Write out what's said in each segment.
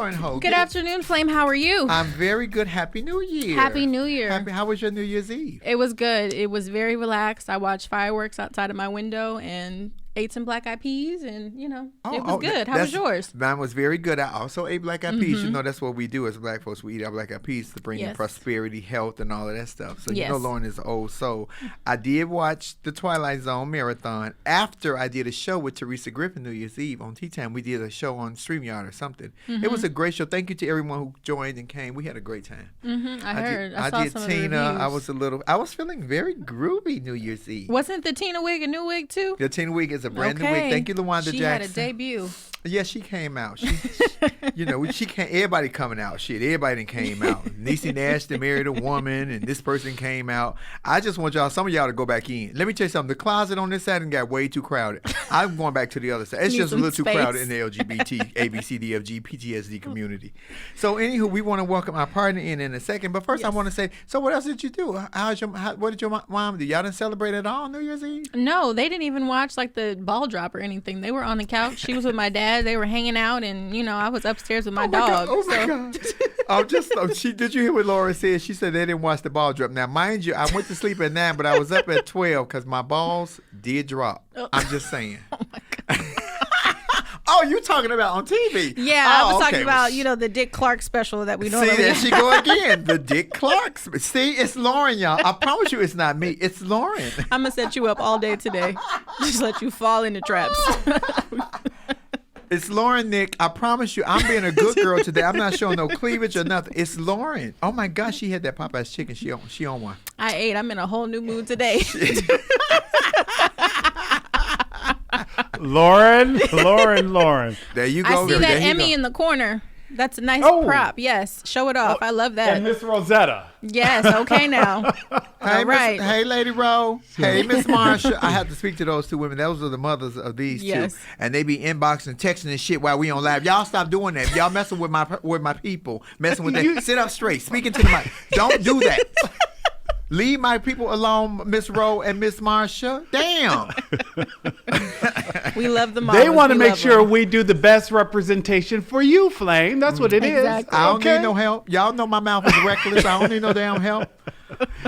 Lauren Hogan. Good afternoon, Flame. How are you? I'm very good. Happy New Year. Happy New Year. How was your New Year's Eve? It was good. It was very relaxed. I watched fireworks outside of my window and ate some black eyed peas, and it was good. How was yours? Mine was very good. I also ate black eyed peas. That's what we do as black folks. We eat our black eyed peas to bring in prosperity, health, and all of that stuff. So Lauren is old soul. I did watch the Twilight Zone marathon after I did a show with Teresa Griffin New Year's Eve on Tea Time. We did a show on StreamYard or something. It was a great show. Thank you to everyone who joined and came. We had a great time. I heard. I did saw some Tina. of the reviews. I was feeling very groovy New Year's Eve. Wasn't the Tina wig a new wig too? The Tina wig is a brand new wig. Thank you, LaWanda Jackson. She had a debut. Yeah, she came out. She can't. Everybody coming out. Shit, everybody came out. Niecy Nash married a woman, and this person came out. I just want some of y'all to go back in. Let me tell you something. The closet on this side got way too crowded. I'm going back to the other side. It's just a little too crowded in the LGBT, ABCDFG, PTSD community. So, anywho, we want to welcome our partner in a second. But first, I want to say, so what else did you do? What did your mom do? Y'all didn't celebrate at all New Year's Eve? No, they didn't even watch like the ball drop or anything. They were on the couch. She was with my dad. They were hanging out, and I was upstairs with my dog. Oh my God! Did you hear what Laura said? She said they didn't watch the ball drop. Now, mind you, I went to sleep at 9, but I was up at 12 because my balls did drop. I'm just saying. Oh my God! Oh, you talking about on TV? Yeah, I was talking about the Dick Clark special that we normally. See, there she go again. The Dick Clark. See, it's Lauren, y'all. I promise you, it's not me. It's Lauren. I'm gonna set you up all day today. Just let you fall into traps. It's Lauren, Nick. I promise you, I'm being a good girl today. I'm not showing no cleavage or nothing. It's Lauren. Oh my gosh, she had that Popeye's chicken. She on one. I ate. I'm in a whole new mood today. Lauren. There you go. I see that Emmy in the corner. That's a nice prop. Yes. Show it off. I love that. And Miss Rosetta. Yes. Okay now. Hey, all right. Hey, Lady Ro. Hey, Miss Marsha. I have to speak to those two women. Those are the mothers of these two. And they be inboxing, texting and shit while we on live. Y'all stop doing that. Y'all messing with my people. Messing with them. Sit up straight. Speaking to the mic. Don't do that. Leave my people alone, Miss Rowe and Miss Marsha. Damn. We love the mothers. They want to make sure we do the best representation for you, Flame. That's what it is. I don't need no help. Y'all know my mouth is reckless. I don't need no damn help.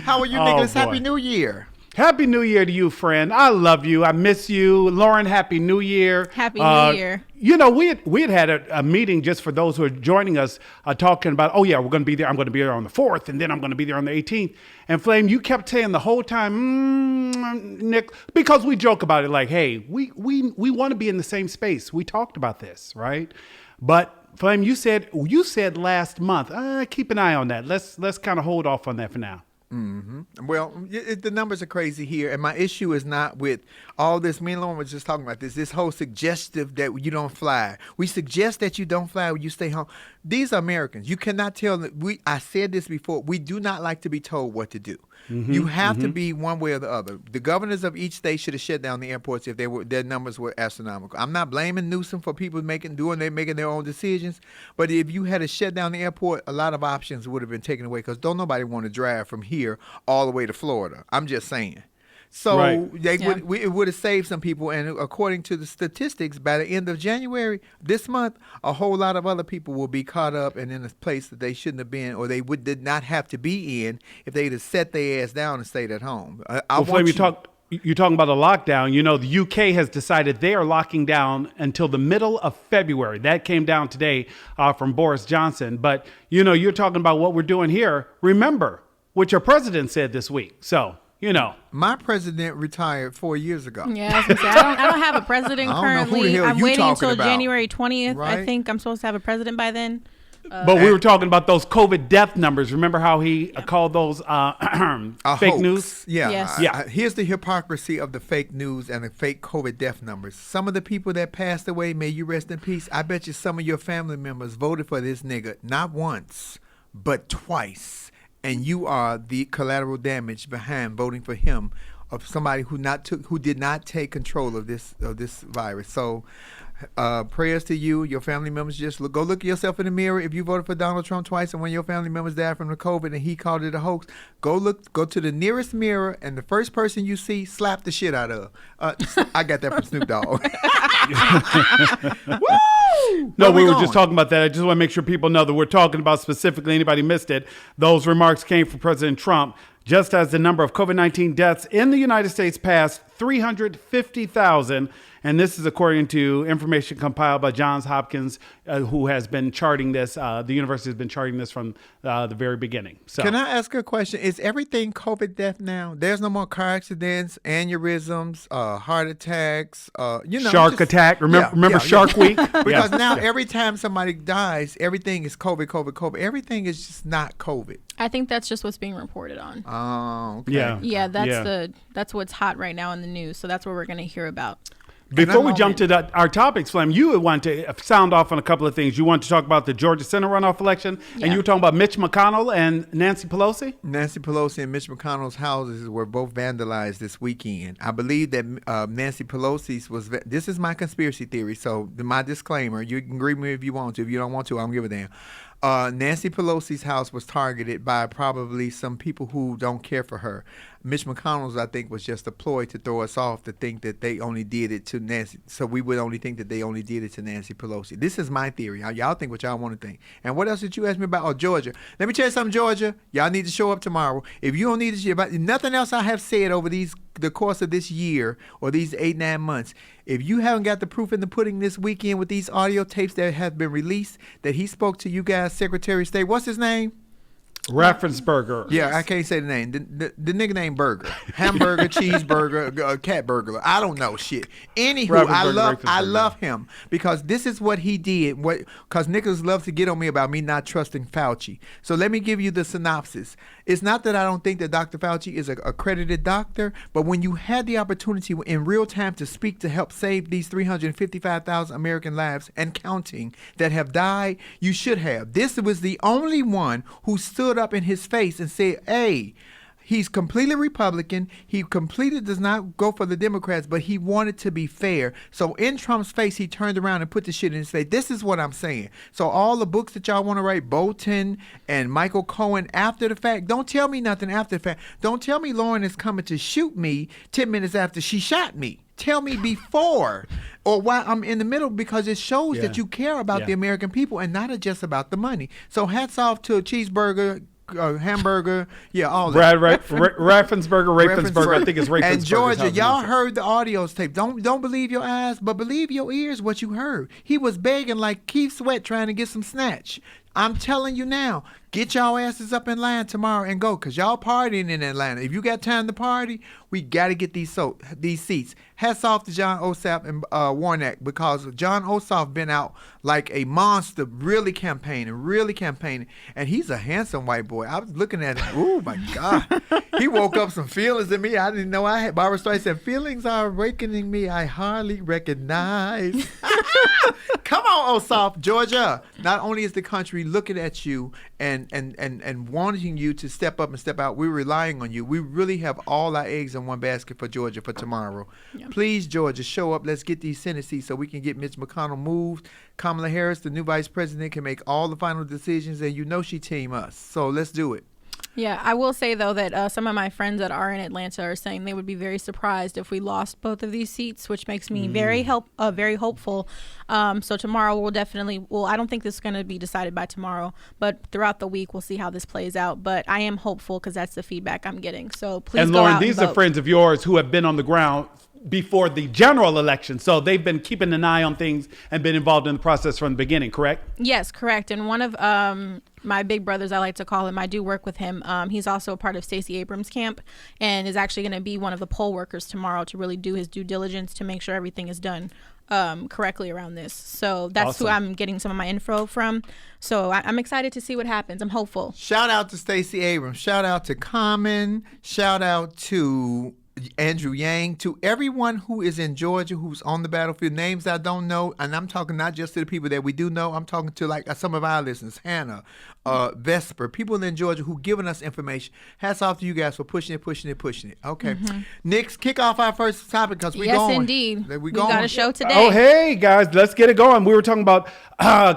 How are you, Nicholas? Happy New Year. Happy New Year to you, friend. I love you. I miss you. Lauren, Happy New Year. Happy New Year. We had a meeting just for those who are joining us talking about, we're going to be there. I'm going to be there on the 4th, and then I'm going to be there on the 18th. And Flame, you kept saying the whole time, Nick, because we joke about it like, hey, we want to be in the same space. We talked about this, right? But Flame, you said last month, keep an eye on that. Let's kind of hold off on that for now. Mm-hmm. Well, the numbers are crazy here, and my issue is not with all this. Me and Lauren was just talking about this whole suggestive that you don't fly. We suggest that you don't fly when you stay home. These are Americans. You cannot tell. I said this before. We do not like to be told what to do. You have to be one way or the other. The governors of each state should have shut down the airports if their numbers were astronomical. I'm not blaming Newsom for people making their own decisions, but if you had to shut down the airport, a lot of options would have been taken away because don't nobody want to drive from here all the way to Florida. I'm just saying. So it would have saved some people, and according to the statistics, by the end of January this month, a whole lot of other people will be caught up and in a place that they shouldn't have been, or they did not have to be in if they'd have set their ass down and stayed at home. You're talking about a lockdown. The UK has decided they are locking down until the middle of February. That came down today from Boris Johnson. But, you're talking about what we're doing here. Remember what your president said this week. So. My president retired 4 years ago. Yeah, I was gonna say, I don't have a president currently. I'm waiting until January 20th. Right? I think I'm supposed to have a president by then. But we were talking about those COVID death numbers. Remember how he called those fake hoax. News? Yeah. Yes. Here's the hypocrisy of the fake news and the fake COVID death numbers. Some of the people that passed away, may you rest in peace, I bet you some of your family members voted for this nigga not once, but twice. And you are the collateral damage behind voting for him, of somebody who did not take control of this virus. So Prayers to you, your family members. Just go look at yourself in the mirror. If you voted for Donald Trump twice and one of your family members died from the COVID and he called it a hoax, go to the nearest mirror and the first person you see, slap the shit out of. I got that from Snoop Dogg. Woo! No, we were going? just talking about that. I just want to make sure people know that we're talking about specifically, anybody missed it, those remarks came from President Trump just as the number of COVID-19 deaths in the United States passed 350,000. And this is according to information compiled by Johns Hopkins, who has been charting this. The university has been charting this from the very beginning. So, can I ask a question? Is everything COVID death now? There's no more car accidents, aneurysms, heart attacks, Shark attack. Remember Shark Week? Because now every time somebody dies, everything is COVID, COVID, COVID. Everything is just not COVID. I think that's just what's being reported on. Oh, okay. Yeah, that's what's hot right now in the news. So that's what we're going to hear about. Before we jump to our topics, Flem, you want to sound off on a couple of things. You want to talk about the Georgia Senate runoff election, and you were talking about Mitch McConnell and Nancy Pelosi? Nancy Pelosi and Mitch McConnell's houses were both vandalized this weekend. I believe that Nancy Pelosi's was, this is my conspiracy theory, so my disclaimer, you can agree with me if you want to. If you don't want to, I don't give a damn. Nancy Pelosi's house was targeted by probably some people who don't care for her. Mitch McConnell's, I think, was just a ploy to throw us off to think that they only did it to Nancy. So we would only think that they only did it to Nancy Pelosi. This is my theory. Y'all think what y'all want to think. And what else did you ask me about? Oh, Georgia. Let me tell you something, Georgia. Y'all need to show up tomorrow. If you don't need to show up, nothing else I have said over the course of this year or these 8-9 months, if you haven't got the proof in the pudding this weekend with these audio tapes that have been released, that he spoke to you guys, Secretary of State, what's his name? Raffensperger. Yeah, I can't say the name. The nigga named Burger. Hamburger, cheeseburger, cat burglar. I don't know shit. Anywho, I love him because this is what he did. Because niggas love to get on me about me not trusting Fauci. So let me give you the synopsis. It's not that I don't think that Dr. Fauci is an accredited doctor, but when you had the opportunity in real time to speak to help save these 355,000 American lives and counting that have died, you should have. This was the only one who stood up in his face and said, hey, he's completely Republican. He completely does not go for the Democrats, but he wanted to be fair. So in Trump's face, he turned around and put the shit in his face. This is what I'm saying. So all the books that y'all want to write, Bolton and Michael Cohen after the fact, don't tell me nothing after the fact. Don't tell me Lauren is coming to shoot me 10 minutes after she shot me. Tell me before or while I'm in the middle, because it shows that you care about the American people and not just about the money. So hats off to Cheeseburger, hamburger, all that. Raffensperger, I think it's Raffensperger. And Georgia, y'all heard the audio tape. Don't believe your eyes, but believe your ears what you heard. He was begging like Keith Sweat trying to get some snatch. I'm telling you now, get y'all asses up in line tomorrow and go, because y'all partying in Atlanta. If you got time to party, we got to get these seats. Hats off to John Ossoff and Warnock, because John Ossoff been out like a monster, really campaigning. And he's a handsome white boy. I was looking at him. Oh, my God. He woke up some feelings in me I didn't know I had. Barbara Streisand said, feelings are awakening me I hardly recognize. Come on, Ossoff, Georgia. Not only is the country looking at you and wanting you to step up and step out, we're relying on you. We really have all our eggs in one basket for Georgia for tomorrow. Yeah. Please, Georgia, show up. Let's get these Senate seats so we can get Mitch McConnell moved. Kamala Harris, the new vice president, can make all the final decisions, and you know she team us. So let's do it. Yeah, I will say, though, that some of my friends that are in Atlanta are saying they would be very surprised if we lost both of these seats, which makes me very hopeful. So tomorrow we'll definitely, I don't think this is going to be decided by tomorrow, but throughout the week we'll see how this plays out. But I am hopeful because that's the feedback I'm getting. So please and go Lauren, out these and are friends of yours who have been on the ground before the general election. So they've been keeping an eye on things and been involved in the process from the beginning, correct? Yes, correct. And one of my big brothers, I like to call him, I do work with him. He's also a part of Stacey Abrams' camp and is actually going to be one of the poll workers tomorrow to really do his due diligence to make sure everything is done correctly around this. So that's awesome. Who I'm getting some of my info from. So I'm excited to see what happens. I'm hopeful. Shout out to Stacey Abrams. Shout out to Common. Shout out to Andrew Yang, to everyone who is in Georgia who's on the battlefield, names I don't know, and I'm talking not just to the people that we do know, I'm talking to like some of our listeners, Hannah, Vesper, people in Georgia who giving us information. Hats off to you guys for pushing it. Okay. Nick, kick off our first topic because we're going. Yes, indeed. We got a show today. Oh, hey, guys, let's get it going. We were talking about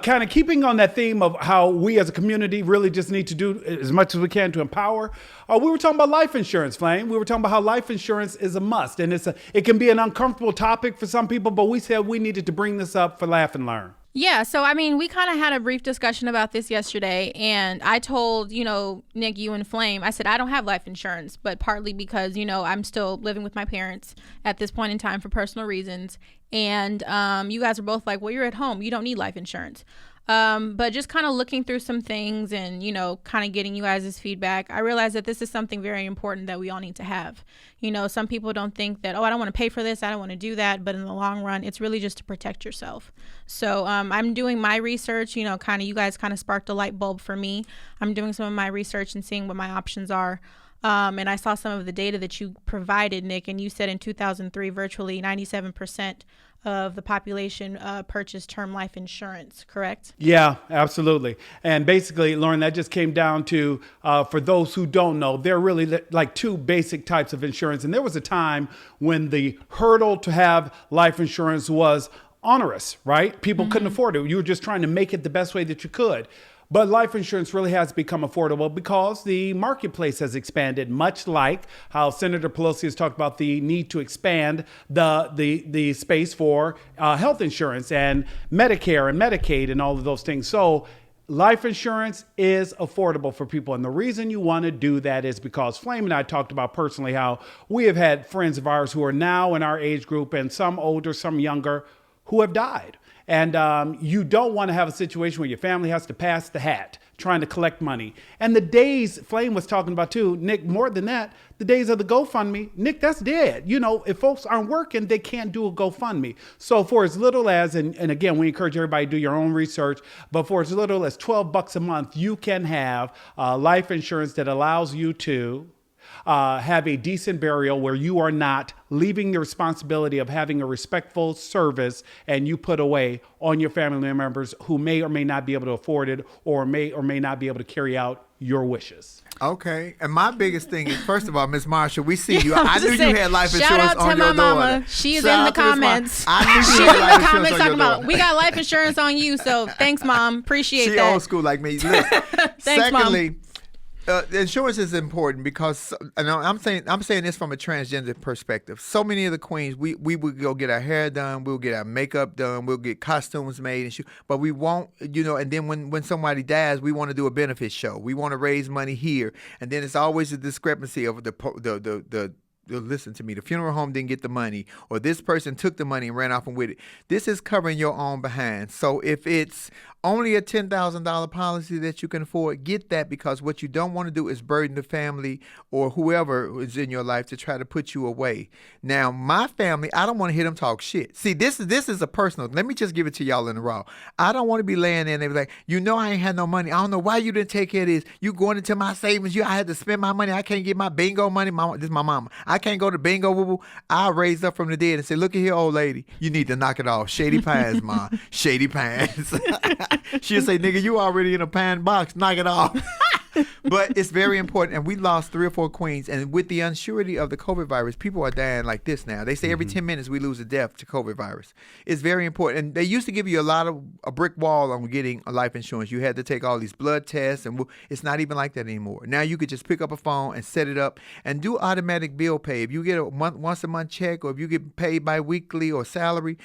kind of keeping on that theme of how we as a community really just need to do as much as we can to empower. We were talking about life insurance, Flame. We were talking about how life insurance is a must. And it can be an uncomfortable topic for some people, but we said we needed to bring this up for Laugh and Learn. Yeah, so I mean, we kind of had a brief discussion about this yesterday, and I told, Nick, you and Flame, I said, I don't have life insurance, but partly because, I'm still living with my parents at this point in time for personal reasons. And you guys are both like, well, you're at home. You don't need life insurance. But just kind of looking through some things and, kind of getting you guys' feedback, I realized that this is something very important that we all need to have. Some people don't think that, I don't want to pay for this, I don't want to do that. But in the long run, it's really just to protect yourself. So I'm doing my research, you guys kind of sparked a light bulb for me. I'm doing some of my research and seeing what my options are. And I saw some of the data that you provided, Nick, and you said in 2003, virtually 97% of the population purchased term life insurance, correct? Yeah, absolutely. And basically, Lauren, that just came down to, for those who don't know, there are really like two basic types of insurance. And there was a time when the hurdle to have life insurance was onerous, right? People couldn't afford it. You were just trying to make it the best way that you could. But life insurance really has become affordable because the marketplace has expanded, much like how Senator Pelosi has talked about the need to expand the space for health insurance and Medicare and Medicaid and all of those things. So life insurance is affordable for people. And the reason you want to do that is because Flame and I talked about personally how we have had friends of ours who are now in our age group, and some older, some younger, who have died. And you don't want to have a situation where your family has to pass the hat trying to collect money. And the days Flame was talking about too, Nick, more than that, the days of the GoFundMe, Nick, that's dead. If folks aren't working, they can't do a GoFundMe. So for as little as, and again, we encourage everybody to do your own research, but for as little as $12 a month, you can have life insurance that allows you to have a decent burial where you are not leaving the responsibility of having a respectful service and you put away on your family members who may or may not be able to afford it or may not be able to carry out your wishes. Okay. And my biggest thing is, first of all, Miss Marsha, we see you. I knew you had life insurance shout out on to your my mama. daughter. She is Shout in out the to Miss comments. I knew She's you had in life the comments insurance on talking your about, daughter. we got life insurance on you. So thanks, Mom. Appreciate She that. old school like me. Look, Thanks, secondly, Mom. Insurance is important because, and I'm saying this from a transgender perspective. So many of the queens, we would go get our hair done, we'll get our makeup done, we'll get costumes made and shoot, but we won't, and then when somebody dies, we want to do a benefit show. We want to raise money here, and then it's always a discrepancy of listen to me, the funeral home didn't get the money, or this person took the money and ran off with it. This is covering your own behind. So if it's only a $10,000 policy that you can afford, get that, because what you don't want to do is burden the family or whoever is in your life to try to put you away. Now, my family, I don't want to hear them talk shit. See, this is a personal. Let me just give it to y'all in the raw. I don't want to be laying there and they be like, I ain't had no money. I don't know why you didn't take care of this. You going into my savings. I had to spend my money. I can't get my bingo money. This is my mama. I can't go to bingo. Woo-woo. I raised up from the dead and say, look at here, old lady. You need to knock it off. Shady pants, ma. Shady pants. She'll say, nigga, you already in a pan box. Knock it off. But it's very important. And we lost 3 or 4 queens. And with the unsurety of the COVID virus, people are dying like this now. They say every 10 minutes we lose a death to COVID virus. It's very important. And they used to give you a brick wall on getting a life insurance. You had to take all these blood tests. And it's not even like that anymore. Now you could just pick up a phone and set it up and do automatic bill pay. If you get a once a month check, or if you get paid bi-weekly or salary,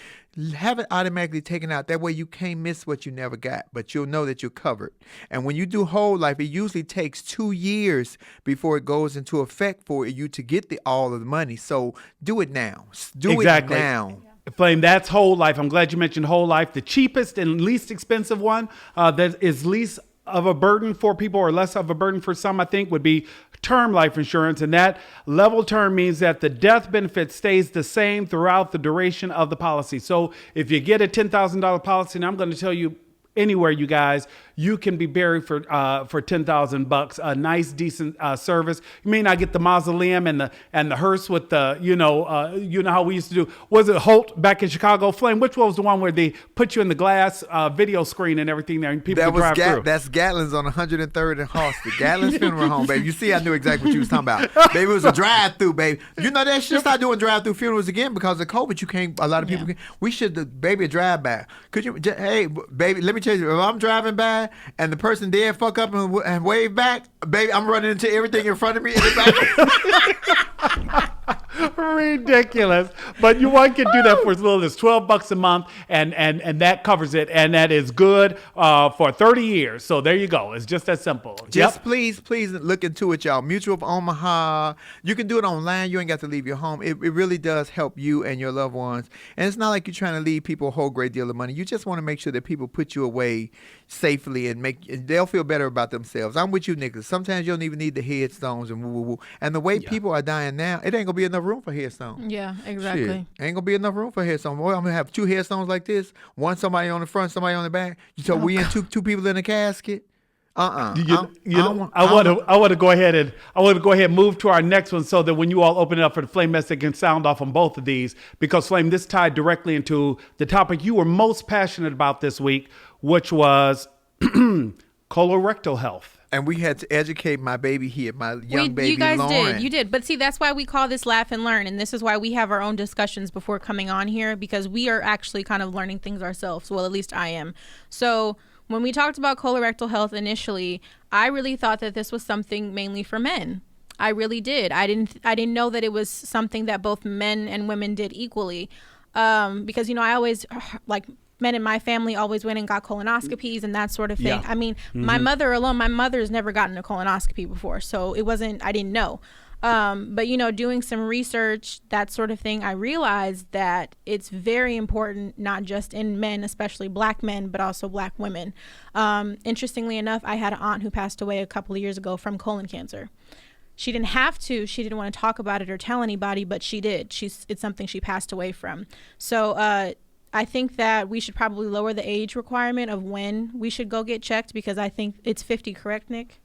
have it automatically taken out. That way you can't miss what you never got, but you'll know that you're covered. And when you do whole life, it usually takes 2 years before it goes into effect for you to get all of the money. So do it now. Do it now. Flame, that's whole life. I'm glad you mentioned whole life. The cheapest and least expensive one that is least of a burden for people, or less of a burden for some, I think, would be term life insurance. And that level term means that the death benefit stays the same throughout the duration of the policy. So if you get a $10,000 policy, and I'm going to tell you anywhere, you guys, you can be buried for $10,000. A nice, decent service. You may not get the mausoleum and the hearse with the you know how we used to do. Was it Holt back in Chicago? Flame, which one was the one where they put you in the glass video screen and everything there, and people could drive through? That's Gatlin's on 103rd and Halsted. Gatlin's Funeral Home, baby. You see, I knew exactly what you was talking about. Baby, it was a drive-through, baby. You know, they should start doing drive-through funerals again because of COVID. You can't, a lot of people can't. We should, baby, a drive-by. Could you, hey, baby, let me tell you, if I'm driving by and the person there fuck up and wave back, baby, I'm running into everything in front of me in the back. Ridiculous. But one can do that for as little as $12 a month, and that covers it, and that is good for 30 years. So there you go. It's just that simple. Just please look into it, y'all. Mutual of Omaha. You can do it online. You ain't got to leave your home. It really does help you and your loved ones. And it's not like you're trying to leave people a whole great deal of money. You just want to make sure that people put you away safely and they'll feel better about themselves. I'm with you, Nicholas. Sometimes you don't even need the headstones and woo. And the way people are dying now, it ain't gonna be enough room for headstones. Yeah, exactly. Shit. Ain't gonna be enough room for headstones. Boy, I'm gonna have 2 headstones like this. One somebody on the front, somebody on the back. So we in two people in a casket. I want to go ahead and move to our next one so that when you all open it up for the Flame message, can sound off on both of these, because Flame, this tied directly into the topic you were most passionate about this week, which was colorectal health. And we had to educate my baby here, my young baby You guys Lauren. You did. But see, that's why we call this Laugh and Learn. And this is why we have our own discussions before coming on here, because we are actually kind of learning things ourselves. Well, at least I am. So when we talked about colorectal health initially, I really thought that this was something mainly for men. I really did. I didn't know that it was something that both men and women did equally. Because, you know, I always, like, men in my family always went and got colonoscopies and that sort of thing. Yeah. I mean, my mother's never gotten a colonoscopy before. So I didn't know. But, you know, doing some research, that sort of thing, I realized that it's very important, not just in men, especially black men, but also black women. Interestingly enough, I had an aunt who passed away a couple of years ago from colon cancer. She didn't have to. She didn't want to talk about it or tell anybody, but she did. It's something she passed away from. So I think that we should probably lower the age requirement of when we should go get checked, because I think it's 50, correct, Nick?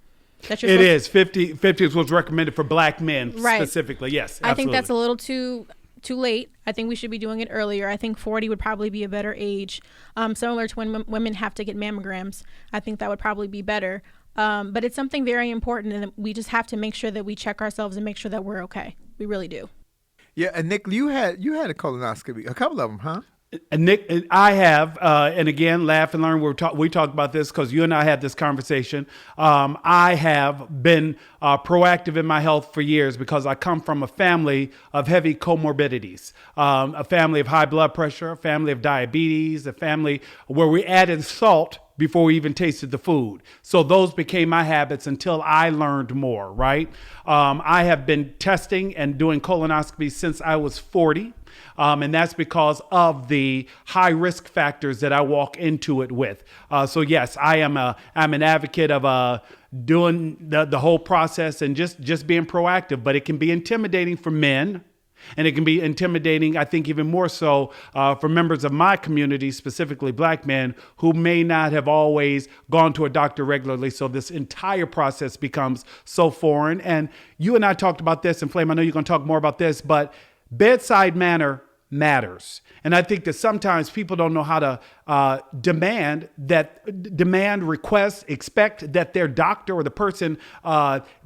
It is 50 is what's recommended for black men specifically. Yes, absolutely. I think that's a little too late. I think we should be doing it earlier. I think 40 would probably be a better age, similar to when women have to get mammograms. I think that would probably be better. But it's something very important, and we just have to make sure that we check ourselves and make sure that we're okay. We really do. Yeah, and Nick, you had a colonoscopy, a couple of them, huh? Nick, I have, and again, Laugh and Learn. We talked about this because you and I had this conversation. I have been proactive in my health for years because I come from a family of heavy comorbidities, a family of high blood pressure, a family of diabetes, a family where we added salt before we even tasted the food. So those became my habits until I learned more, right? I have been testing and doing colonoscopies since I was 40. And that's because of the high risk factors that I walk into it with. So yes, I'm an advocate of doing the whole process and just being proactive, but it can be intimidating for men. And it can be intimidating, I think, even more so for members of my community, specifically black men, who may not have always gone to a doctor regularly. So this entire process becomes so foreign. And you and I talked about this, and Flame, I know you're going to talk more about this, but bedside manner matters. And I think that sometimes people don't know how to demand, request, expect that their doctor or the person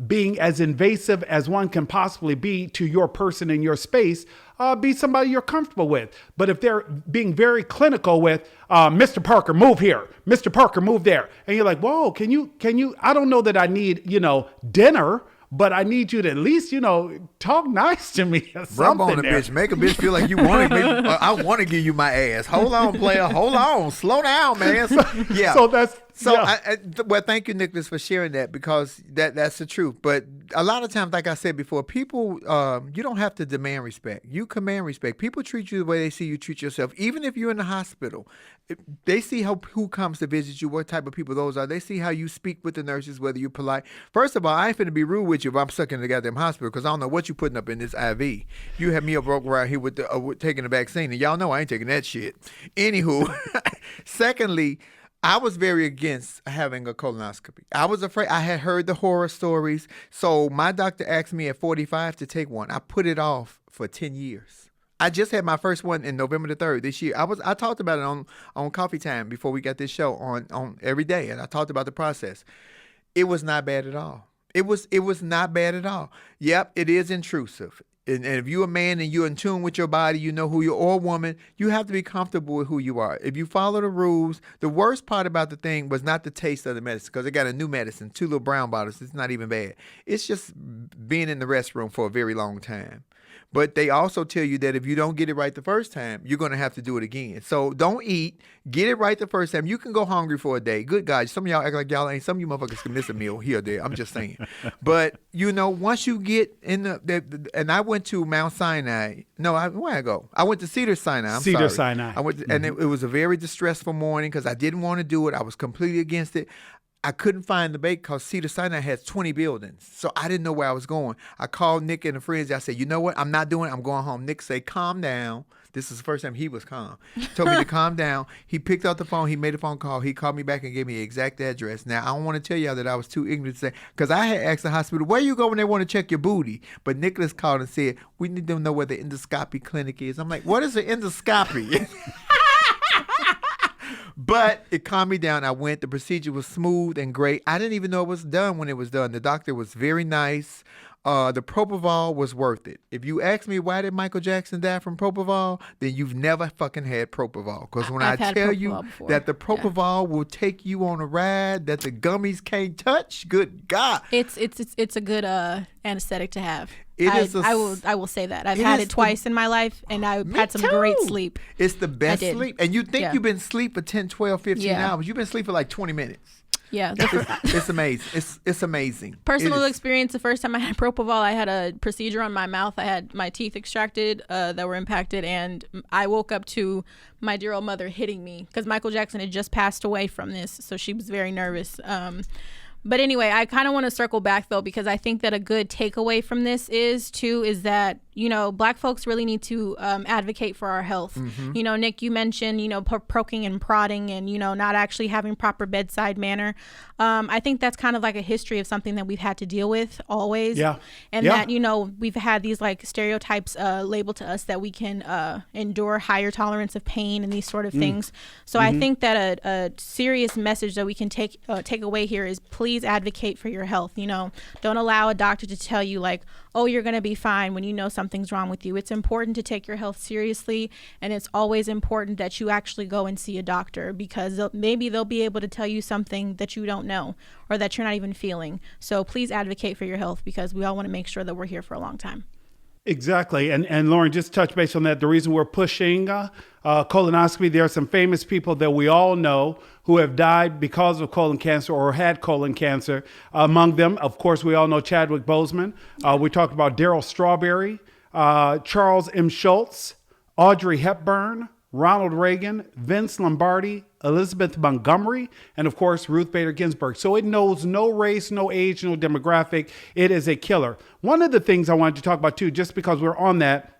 being as invasive as one can possibly be to your person in your space, be somebody you're comfortable with. But if they're being very clinical with, Mr. Parker, move here, Mr. Parker, move there. And you're like, whoa, can you, I don't know that I need, dinner, but I need you to at least, talk nice to me or something. Rub on a bitch. Make a bitch feel like you want it. I want to give you my ass. Hold on, player. Hold on. Slow down, man. Yeah. Well, thank you, Nicholas, for sharing that, because that's the truth. But a lot of times, like I said before, people, you don't have to demand respect. You command respect. People treat you the way they see you treat yourself. Even if you're in the hospital, they see who comes to visit you, what type of people those are. They see how you speak with the nurses, whether you're polite. First of all, I ain't finna be rude with you if I'm stuck in the goddamn hospital, because I don't know what you putting up in this IV. You have me up around here with taking the vaccine, and y'all know I ain't taking that shit. Anywho, secondly, I was very against having a colonoscopy. I was afraid. I had heard the horror stories. So my doctor asked me at 45 to take one. I put it off for 10 years. I just had my first one in November the 3rd this year. I talked about it on Coffee Time before we got this show on every day, and I talked about the process. It was not bad at all. It was not bad at all. Yep, it is intrusive. And if you're a man and you're in tune with your body, you know who you're, or a woman, you have to be comfortable with who you are. If you follow the rules, the worst part about the thing was not the taste of the medicine, because they got a new medicine, 2 little brown bottles. It's not even bad. It's just being in the restroom for a very long time. But they also tell you that if you don't get it right the first time, you're going to have to do it again. So don't eat. Get it right the first time. You can go hungry for a day. Good God. Some of y'all act like y'all ain't. Some of you motherfuckers can miss a meal here or there. I'm just saying. But, once you get in and I went to Mount Sinai. No, where I go? I went to Cedar Sinai. Cedar Sinai. I went and it was a very distressful morning because I didn't want to do it. I was completely against it. I couldn't find the bake because Cedar Sinai has 20 buildings. So I didn't know where I was going. I called Nick and the friends. I said, you know what? I'm not doing it. I'm going home. Nick said, calm down. This is the first time he was calm. Told me to calm down. He picked up the phone. He made a phone call. He called me back and gave me the exact address. Now, I don't want to tell y'all that I was too ignorant to say, because I had asked the hospital, where you go when they want to check your booty? But Nicholas called and said, we need to know where the endoscopy clinic is. I'm like, what is an endoscopy? But it calmed me down. I went. The procedure was smooth and great. I didn't even know it was done when it was done. The doctor was very nice. The propofol was worth it. If you ask me why did Michael Jackson die from propofol, then you've never fucking had propofol. Because when I tell you that the propofol will take you on a ride that the gummies can't touch, good God. It's a good anesthetic to have. I will say that. I've had it twice in my life, and I've had some great sleep. It's the best sleep. And you think you've been asleep for 10, 12, 15 hours. You've been asleep for like 20 minutes. Yeah. It's amazing. It's amazing. Personal experience, the first time I had propofol, I had a procedure on my mouth. I had my teeth extracted that were impacted, and I woke up to my dear old mother hitting me because Michael Jackson had just passed away from this, so she was very nervous. But anyway, I kind of want to circle back, though, because I think that a good takeaway from this is that, Black folks really need to advocate for our health. Mm-hmm. Nick, you mentioned, poking and prodding and, not actually having proper bedside manner. I think that's kind of like a history of something that we've had to deal with always. Yeah. And that, we've had these like stereotypes labeled to us that we can endure higher tolerance of pain and these sort of things. So I think that a serious message that we can take away here is please advocate for your health. Don't allow a doctor to tell you like, oh, you're going to be fine when something's wrong with you. It's important to take your health seriously, and it's always important that you actually go and see a doctor because maybe they'll be able to tell you something that you don't know or that you're not even feeling. So please advocate for your health because we all want to make sure that we're here for a long time. Exactly. And Lauren, just touch base on that. The reason we're pushing colonoscopy, there are some famous people that we all know who have died because of colon cancer or had colon cancer. Among them, of course, we all know Chadwick Boseman. We talked about Darryl Strawberry, Charles M. Schultz, Audrey Hepburn, Ronald Reagan, Vince Lombardi, Elizabeth Montgomery, and of course, Ruth Bader Ginsburg. So it knows no race, no age, no demographic. It is a killer. One of the things I wanted to talk about too, just because we're on that,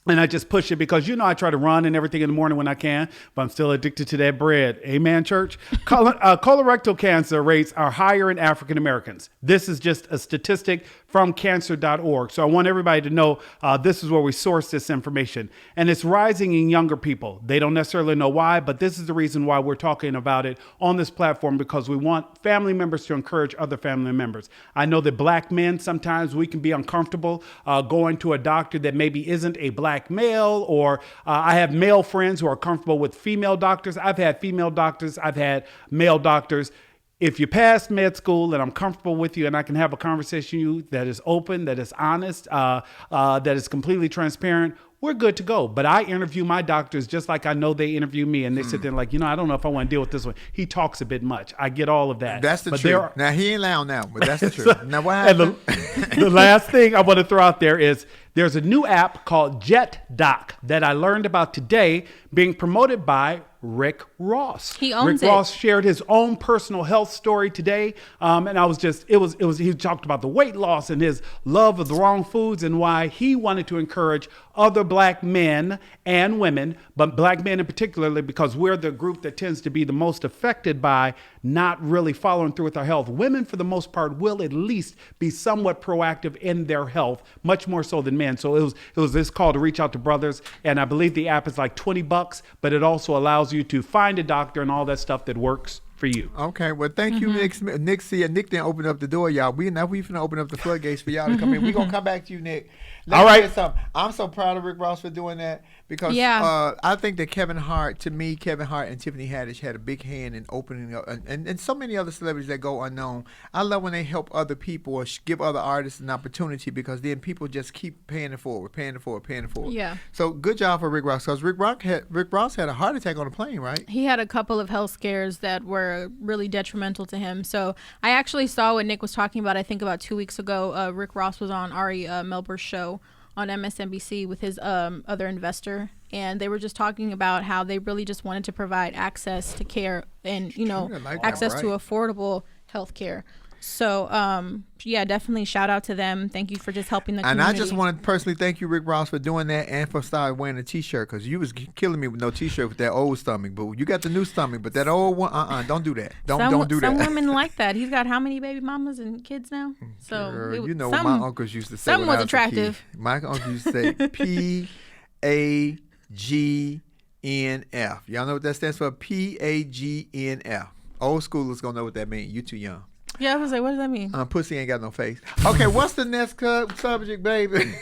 and I just push it because, I try to run and everything in the morning when I can, but I'm still addicted to that bread. Amen, church? Colorectal cancer rates are higher in African Americans. This is just a statistic from cancer.org. So I want everybody to know this is where we source this information. And it's rising in younger people. They don't necessarily know why, but this is the reason why we're talking about it on this platform, because we want family members to encourage other family members. I know that Black men, sometimes we can be uncomfortable going to a doctor that maybe isn't a Black male, or I have male friends who are comfortable with female doctors. I've had female doctors. I've had male doctors. If you passed med school and I'm comfortable with you and I can have a conversation with you that is open, that is honest, that is completely transparent, we're good to go. But I interview my doctors just like I know they interview me, and they sit there like, I don't know if I want to deal with this one. He talks a bit much. I get all of that. That's the truth. Now, he ain't loud now, but that's the truth. Now, what happened? And the last thing I want to throw out there is There's a new app called JetDoc that I learned about today, being promoted by Rick Ross. He owns Rick Ross shared his own personal health story today. And I was just, he talked about the weight loss and his love of the wrong foods and why he wanted to encourage other black men and women, but black men in particular, because we're the group that tends to be the most affected by not really following through with our health. Women, for the most part, will at least be somewhat proactive in their health, much more so than men. So it was this call to reach out to brothers. And I believe the app is like $20, but it also allows you to find a doctor and all that stuff that works for you. Okay, well, thank you, Nick Smith. Nick didn't open up the door, y'all. We finna open up the floodgates for y'all to come in. We're going to come back to you, Nick. All right. I'm so proud of Rick Ross for doing that because I think that Kevin Hart and Tiffany Haddish had a big hand in opening up, and so many other celebrities that go unknown. I love when they help other people or give other artists an opportunity because then people just keep paying it forward. Yeah. So good job for Rick Ross because Rick Ross had a heart attack on a plane, right? He had a couple of health scares that were really detrimental to him. So I actually saw what Nick was talking about. I think about 2 weeks ago, Rick Ross was on Ari Melber's show on MSNBC with his other investor, and they were just talking about how they really just wanted to provide access to care and access to affordable health care. So definitely shout out to them. Thank you for just helping the community. And I just want to personally thank you, Rick Ross, for doing that and for starting wearing a t-shirt because you was killing me with no t-shirt with that old stomach, boo. You got the new stomach, but that old one, don't do that. Don't do that. Some women like that. He's got how many baby mamas and kids now? So girl, you know what my uncles used to say. Some was attractive. My uncle used to say PAGNF. Y'all know what that stands for? PAGNF. Old schoolers gonna know what that means. You too young. Yeah, I was like, what does that mean? Pussy ain't got no face. Okay, what's the next subject, baby?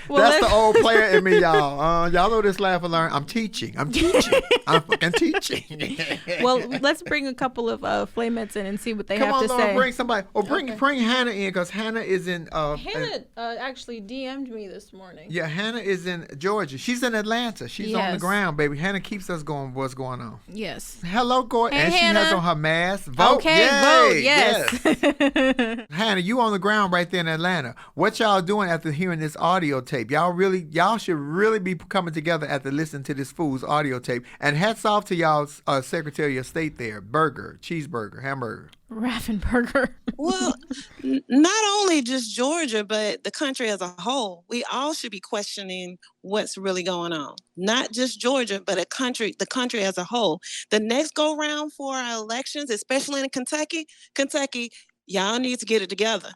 Well, that's the old player in me, y'all. Y'all know this laugh and learn. I'm teaching. I'm fucking teaching. Well, let's bring a couple of flamettes in and see what they have to say. Come on, bring somebody. Or bring Hannah in because Hannah is in. Hannah actually DM'd me this morning. Yeah, Hannah is in Georgia. She's in Atlanta. She's on the ground, baby. Hannah keeps us going. What's going on? Yes. Hello, Gordon. Hey, and Hannah. She has on her mask. Vote. Okay, Yay. vote. Yes. Hannah, you on the ground right there in Atlanta. What y'all doing after hearing this audio tape? Y'all should really be coming together after listening to this fool's audio tape. And hats off to y'all's Secretary of State there. Burger, cheeseburger, hamburger. Raffenberger. Well, not only just Georgia, but the country as a whole. We all should be questioning what's really going on. Not just Georgia, but the country as a whole. The next go round for our elections, especially in Kentucky, y'all need to get it together.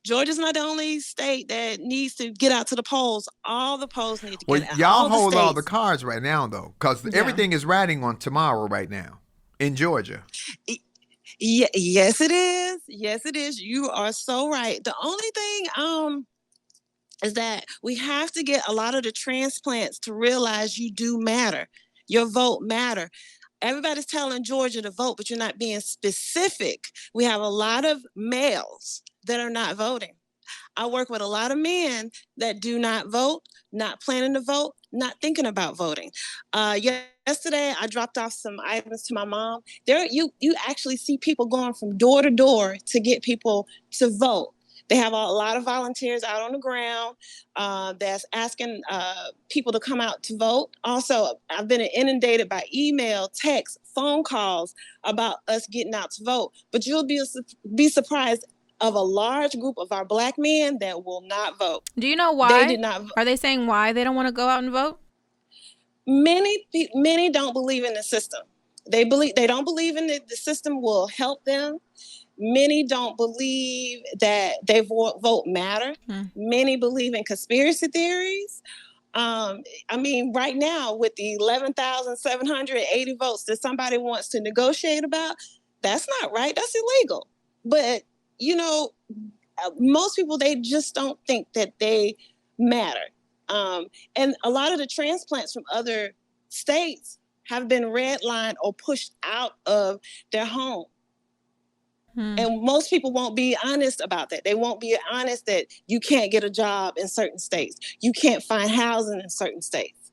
Georgia's not the only state that needs to get out to the polls. All the polls need to get out. Y'all hold all the cards right now, though, because everything is riding on tomorrow right now in Georgia. Yes, it is. Yes, it is. You are so right. The only thing is that we have to get a lot of the transplants to realize you do matter. Your vote matter. Everybody's telling Georgia to vote, but you're not being specific. We have a lot of males that are not voting. I work with a lot of men that do not vote, not planning to vote, not thinking about voting. Yesterday, I dropped off some items to my mom. There, you actually see people going from door to door to get people to vote. They have a lot of volunteers out on the ground that's asking people to come out to vote. Also, I've been inundated by email, text, phone calls about us getting out to vote. But you'll be surprised of a large group of our black men that will not vote. Do you know why? They did not vote. Are they saying why they don't want to go out and vote? Many don't believe in the system. They don't believe in the system will help them. Many don't believe that their vote matter. Many believe in conspiracy theories. Right now with the 11,780 votes that somebody wants to negotiate about, that's not right. That's illegal. But most people, they just don't think that they matter. And a lot of the transplants from other states have been redlined or pushed out of their home. And most people won't be honest about that. They won't be honest that you can't get a job in certain states. You can't find housing in certain states.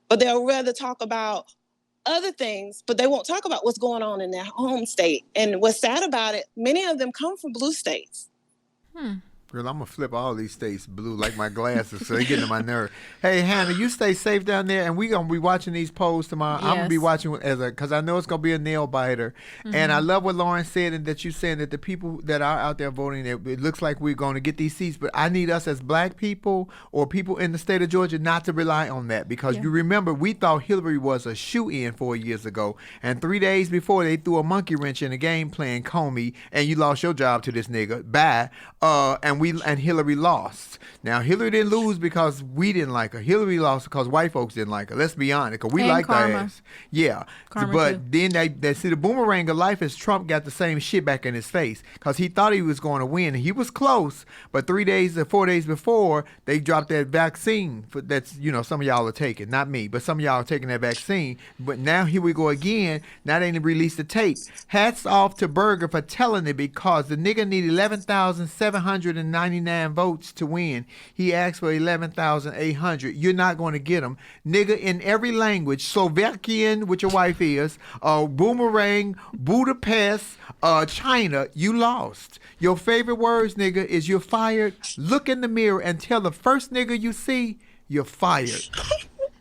But they'll rather talk about other things, but they won't talk about what's going on in their home state. And what's sad about it, many of them come from blue states. Girl, I'm gonna flip all these states blue like my glasses, so they get to my nerve. Hey, Hannah, you stay safe down there, and we gonna be watching these polls tomorrow. I'm gonna be Yes. watching because I know it's gonna be a nail biter. And I love what Lauren said, and that you saying that the people that are out there voting, it looks like we're gonna get these seats. But I need us as Black people or people in the state of Georgia not to rely on that, because you remember we thought Hillary was a shoe-in 4 years ago, and 3 days before they threw a monkey wrench in the game plan Comey, and you lost your job to this nigga. Bye. And Hillary lost. Now Hillary didn't lose because we didn't like her. Hillary lost because white folks didn't like her. Let's be honest, because we And liked her karma. ass. Yeah, Karma but too. then they see the boomerang of life is Trump got the same shit back in his face, because he thought he was going to win. He was close, but 3 days or 4 days before they dropped that vaccine that's some of y'all are taking, not me, but some of y'all are taking that vaccine. But now here we go again. Now they didn't release the tape. Hats off to Berger for telling it, because the nigga needed 11,799 votes to win. He asked for 11,800. You're not going to get them, nigga. In every language, Slovakian, which your wife is, boomerang, Budapest, China, you lost. Your favorite words, nigga, is you're fired. Look in the mirror and tell the first nigga you see you're fired.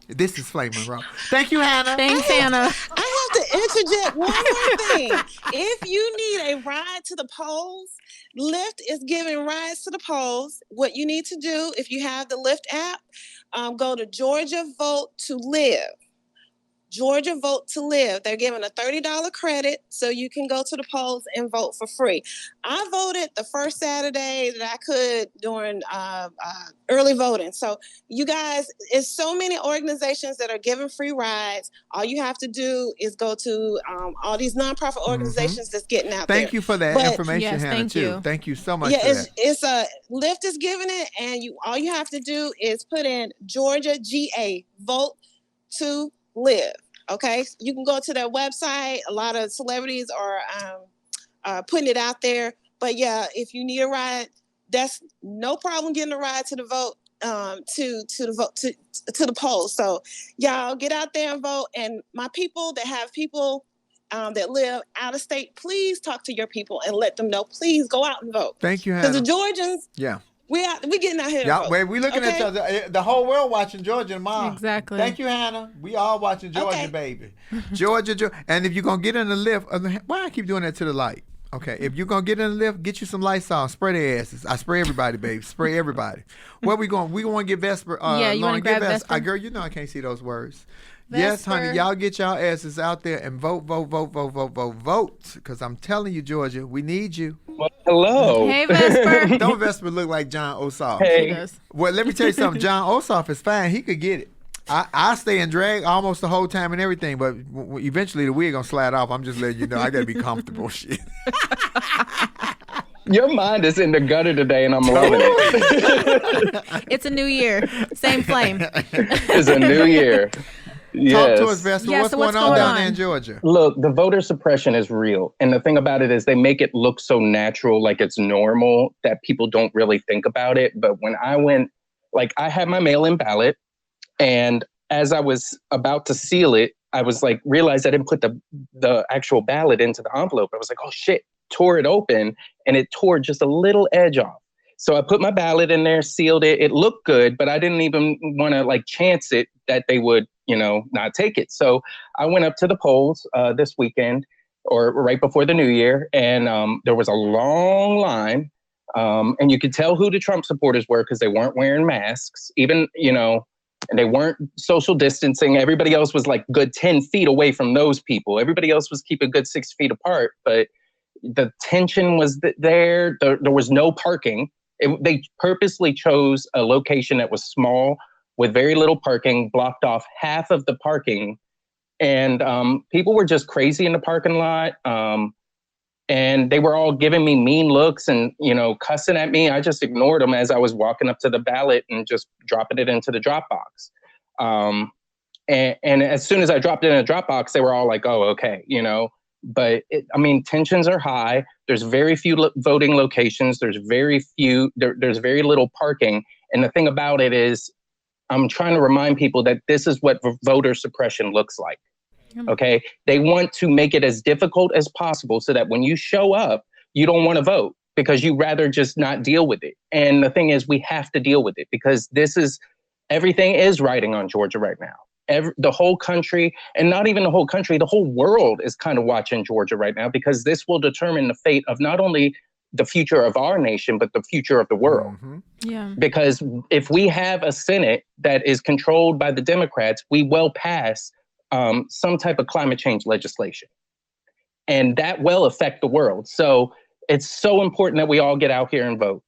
This is Flamin' Raw. Thank you, Hannah. Thanks, Hannah. I have to interject one more thing. If you need a ride to the polls, Lyft is giving rides to the polls. What you need to do, if you have the Lyft app, go to Georgia Vote to Live. Georgia Vote to Live. They're giving a $30 credit so you can go to the polls and vote for free. I voted the first Saturday that I could during early voting. So you guys, it's so many organizations that are giving free rides. All you have to do is go to all these nonprofit organizations that's getting out there. Thank you for that information, Yes, Hannah, thank too. you. Thank you so much Yeah, for that. it's Lyft is giving it, and all you have to do is put in Georgia GA Vote to Live. Okay, you can go to their website. A lot of celebrities are putting it out there. But yeah, if you need a ride, that's no problem getting a ride to the vote, to the polls. So y'all get out there and vote. And my people that have people that live out of state, please talk to your people and let them know. Please go out and vote. Thank you, Because Hannah. the Georgians, Yeah. we getting out here. Yeah, to vote. we looking at Okay? each other. The whole world watching Georgia tomorrow. Exactly. Thank you, Hannah. We all watching Georgia, Okay. baby. Georgia. And if you're going to get in the lift, why I keep doing that to the light? Okay, if you're going to get in the lift, get you some Lysol. Spray their asses. I spray everybody, baby. Spray everybody. Where we going? We going to get Vesper. Yeah, you Lauren, wanna grab get Vesper? Girl, you know I can't see those words. Yes, honey. Vesper. Y'all get y'all asses out there and vote. Because I'm telling you, Georgia, we need you. Well, hello. Hey, Vesper. Don't Vesper look like John Ossoff? She Hey. does. Well, let me tell you something. John Ossoff is fine. He could get it. I stay in drag almost the whole time and everything, but eventually the wig gonna slide off. I'm just letting you know. I gotta be comfortable. Shit. Your mind is in the gutter today, and I'm loving it. It's a new year. Same flame. It's a new year. Yes. Talk to us, Vesper. Yeah, what's so going what's on going down on? there in Georgia? Look, the voter suppression is real. And the thing about it is they make it look so natural, like it's normal, that people don't really think about it. But when I went, I had my mail-in ballot, and as I was about to seal it, I was realized I didn't put the actual ballot into the envelope. I was like, oh shit, tore it open, and it tore just a little edge off. So I put my ballot in there, sealed it. It looked good, but I didn't even want to chance it that they would, not take it. So I went up to the polls this weekend, or right before the new year, and there was a long line, and you could tell who the Trump supporters were because they weren't wearing masks, even, and they weren't social distancing. Everybody else was good 10 feet away from those people. Everybody else was keeping a good 6 feet apart, but the tension was there. There was no parking. They purposely chose a location that was small with very little parking, blocked off half of the parking. And people were just crazy in the parking lot. And they were all giving me mean looks and, cussing at me. I just ignored them as I was walking up to the ballot and just dropping it into the drop box. And as soon as I dropped it in a drop box, they were all like, oh, okay, But tensions are high. There's very few voting locations. There's very little parking. And the thing about it is, I'm trying to remind people that this is what voter suppression looks like. Okay. They want to make it as difficult as possible so that when you show up, you don't want to vote because you rather just not deal with it. And the thing is, we have to deal with it because everything is riding on Georgia right now. The whole country, and not even the whole country, the whole world is kind of watching Georgia right now because this will determine the fate of not only the future of our nation, but the future of the world. Mm-hmm. Yeah. Because if we have a Senate that is controlled by the Democrats, we will pass some type of climate change legislation. And that will affect the world. So it's so important that we all get out here and vote.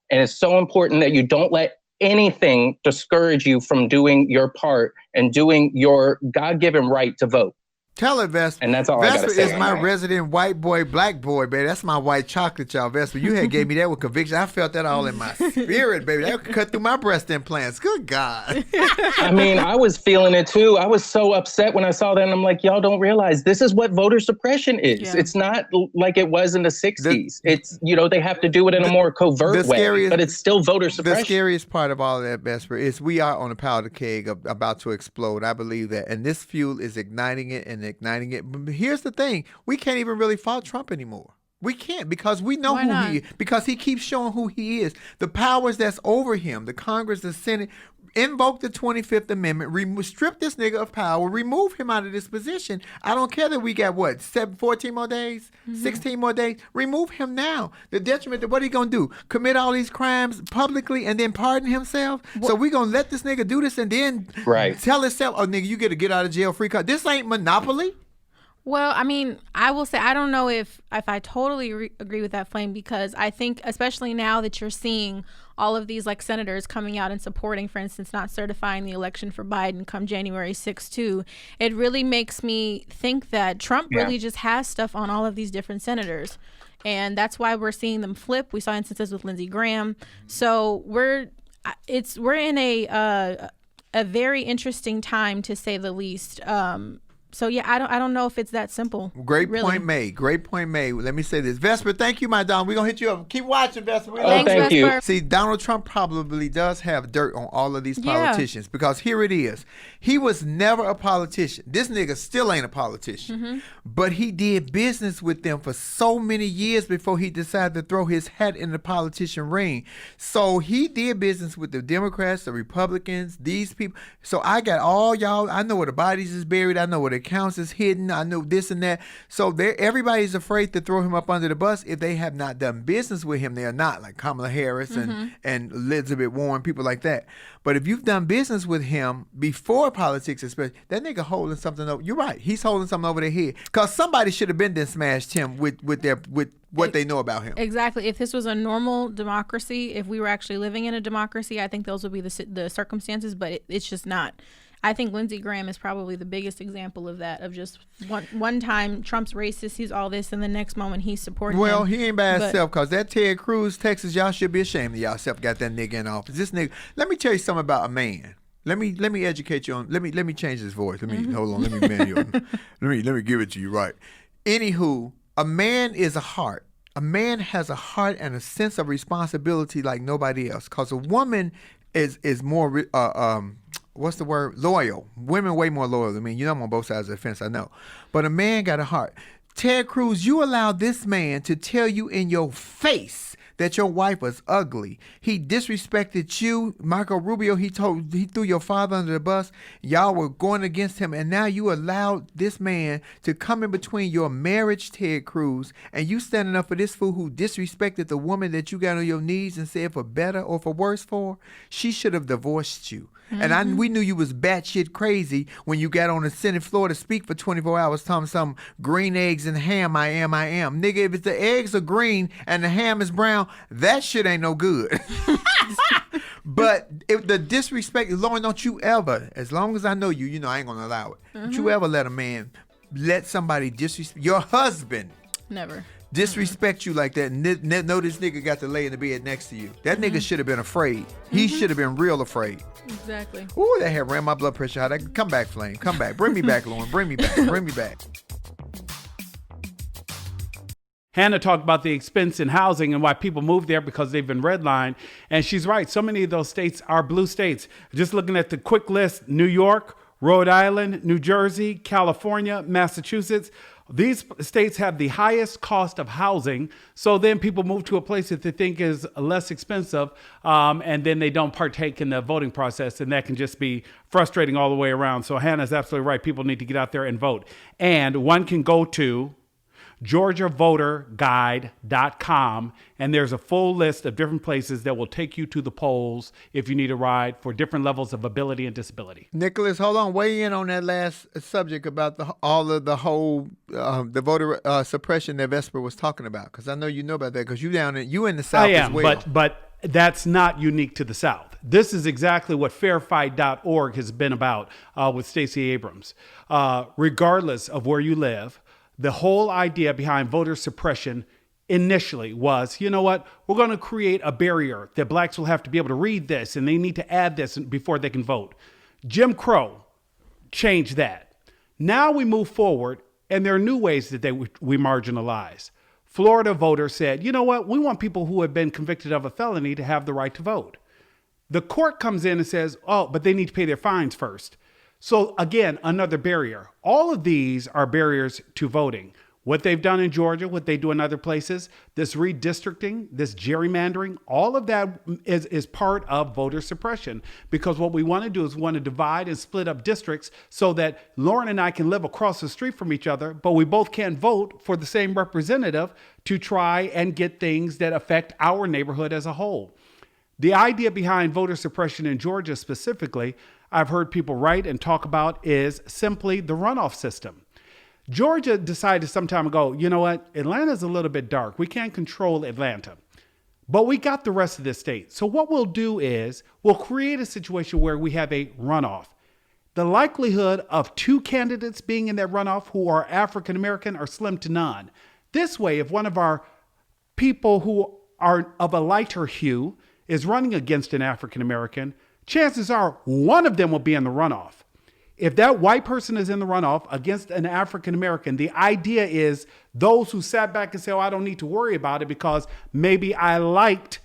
And it's so important that you don't let anything discourage you from doing your part and doing your God-given right to vote. Tell it, Vesper. And that's all I gotta Vesper say. is my resident white boy, black boy, baby. That's my white chocolate, y'all. Vesper, you had gave me that with conviction. I felt that all in my spirit, baby. That could cut through my breast implants. Good God. I mean, I was feeling it too. I was so upset when I saw that, and I'm like, y'all don't realize this is what voter suppression is. Yeah. It's not like it was in the 60s. It's, they have to do it in a more covert way, but it's still voter suppression. The scariest part of all of that, Vesper, is we are on a powder keg about to explode. I believe that. And this fuel is igniting it and igniting it. But here's the thing. We can't even really fault Trump anymore. We can't because we know Why who not? he is. Because he keeps showing who he is. The powers that's over him, the Congress, the Senate, invoke the 25th Amendment, strip this nigga of power, remove him out of this position. I don't care that we got, 14 more days? 16 more days? Remove him now. The detriment that what he going to do? Commit all these crimes publicly and then pardon himself? So we going to let this nigga do this and then tell himself, oh, nigga, you get to get out of jail free card. This ain't Monopoly. Well, I mean, I will say I don't know if I totally agree with that, Flame, because I think especially now that you're seeing all of these like senators coming out and supporting, for instance, not certifying the election for Biden come January 6th too, it really makes me think that Trump really just has stuff on all of these different senators. And that's why we're seeing them flip. We saw instances with Lindsey Graham. So we're in a very interesting time, to say the least. So yeah, I don't know if it's that simple. Great point made. Great point made. Let me say this, Vesper. Thank you, my Don. We're gonna hit you up. Keep watching, Vesper. Thanks, thank Vesper. you. See, Donald Trump probably does have dirt on all of these politicians because here it is. He was never a politician. This nigga still ain't a politician, but he did business with them for so many years before he decided to throw his hat in the politician ring. So he did business with the Democrats, the Republicans, these people. So I got all y'all. I know where the bodies is buried. I know where the accounts is hidden. I know this and that. So everybody's afraid to throw him up under the bus if they have not done business with him. They are not, like Kamala Harris and Elizabeth Warren, people like that. But if you've done business with him before politics, especially, that nigga holding something over. You're right. He's holding something over their head because somebody should have been then smashed him with what they know about him. Exactly. If this was a normal democracy, if we were actually living in a democracy, I think those would be the circumstances. But it's just not. I think Lindsey Graham is probably the biggest example of that, of just one time Trump's racist, he's all this, and the next moment he's supporting him. He ain't by himself, because that Ted Cruz, Texas, y'all should be ashamed of yourself got that nigga in office. This nigga, let me tell you something about a man. Let me educate you on, let me change his voice. Hold on, let me man you on. Let me give it to you right. Anywho, a man is a heart. A man has a heart and a sense of responsibility like nobody else, because a woman is more what's the word? Loyal. Women way more loyal than me. I'm on both sides of the fence, I know. But a man got a heart. Ted Cruz, you allowed this man to tell you in your face that your wife was ugly. He disrespected you. Marco Rubio, he threw your father under the bus. Y'all were going against him, and now you allowed this man to come in between your marriage, Ted Cruz, and you standing up for this fool who disrespected the woman that you got on your knees and said for better or for worse for. She should have divorced you. And we knew you was batshit crazy when you got on the Senate floor to speak for 24 hours talking some green eggs and ham, I am. Nigga, if it's the eggs are green and the ham is brown, that shit ain't no good. But if the disrespect, Lauren, don't you ever, as long as I know you, I ain't gonna allow it. Don't you ever let a man, let somebody disrespect, your husband. Never. Disrespect you like that. Know this nigga got to lay in the bed next to you. That nigga should have been afraid. He should have been real afraid. Exactly. Ooh, that had ran my blood pressure high. Come back, Flame. Come back. Bring me back, Lauren. Bring me back. Bring me back. Hannah talked about the expense in housing and why people move there because they've been redlined. And she's right. So many of those states are blue states. Just looking at the quick list, New York, Rhode Island, New Jersey, California, Massachusetts, These states have the highest cost of housing, so then people move to a place that they think is less expensive, and then they don't partake in the voting process, and that can just be frustrating all the way around. So Hannah's absolutely right. People need to get out there and vote. And one can go to GeorgiaVoterGuide.com, and there's a full list of different places that will take you to the polls if you need a ride for different levels of ability and disability. Nicholas, hold on. Weigh in on that last subject about the voter suppression that Vesper was talking about, because I know you know about that because you in the South I am, as well. but that's not unique to the South. This is exactly what fairfight.org has been about with Stacey Abrams. Regardless of where you live, the whole idea behind voter suppression initially was, you know what, we're going to create a barrier that blacks will have to be able to read this and they need to add this before they can vote. Jim Crow changed that. Now we move forward and there are new ways that we marginalize. Florida voters said, you know what, we want people who have been convicted of a felony to have the right to vote. The court comes in and says, oh, but they need to pay their fines first. So again, another barrier. All of these are barriers to voting. What they've done in Georgia, what they do in other places, this redistricting, this gerrymandering, all of that is part of voter suppression. Because what we want to do is we want to divide and split up districts so that Lauren and I can live across the street from each other, but we both can't vote for the same representative to try and get things that affect our neighborhood as a whole. The idea behind voter suppression in Georgia specifically, I've heard people write and talk about, is simply the runoff system. Georgia decided some time ago, you know what, Atlanta's a little bit dark. We can't control Atlanta, but we got the rest of the state. So what we'll do is we'll create a situation where we have a runoff. The likelihood of two candidates being in that runoff who are African American are slim to none. This way, if one of our people who are of a lighter hue is running against an African American, chances are one of them will be in the runoff. If that white person is in the runoff against an African American, the idea is those who sat back and say, oh, I don't need to worry about it because maybe I liked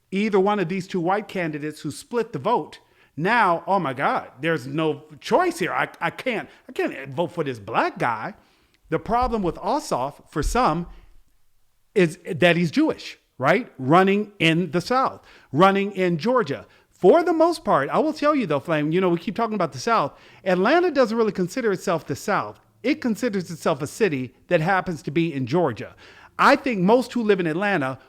either one of these two white candidates who split the vote. Now, oh my God, there's no choice here. I can't vote for this black guy. The problem with Ossoff for some is that he's Jewish, right? Running in the South, running in Georgia. For the most part, I will tell you though, Flame, we keep talking about the South. Atlanta doesn't really consider itself the South. It considers itself a city that happens to be in Georgia. I think most who live in Atlanta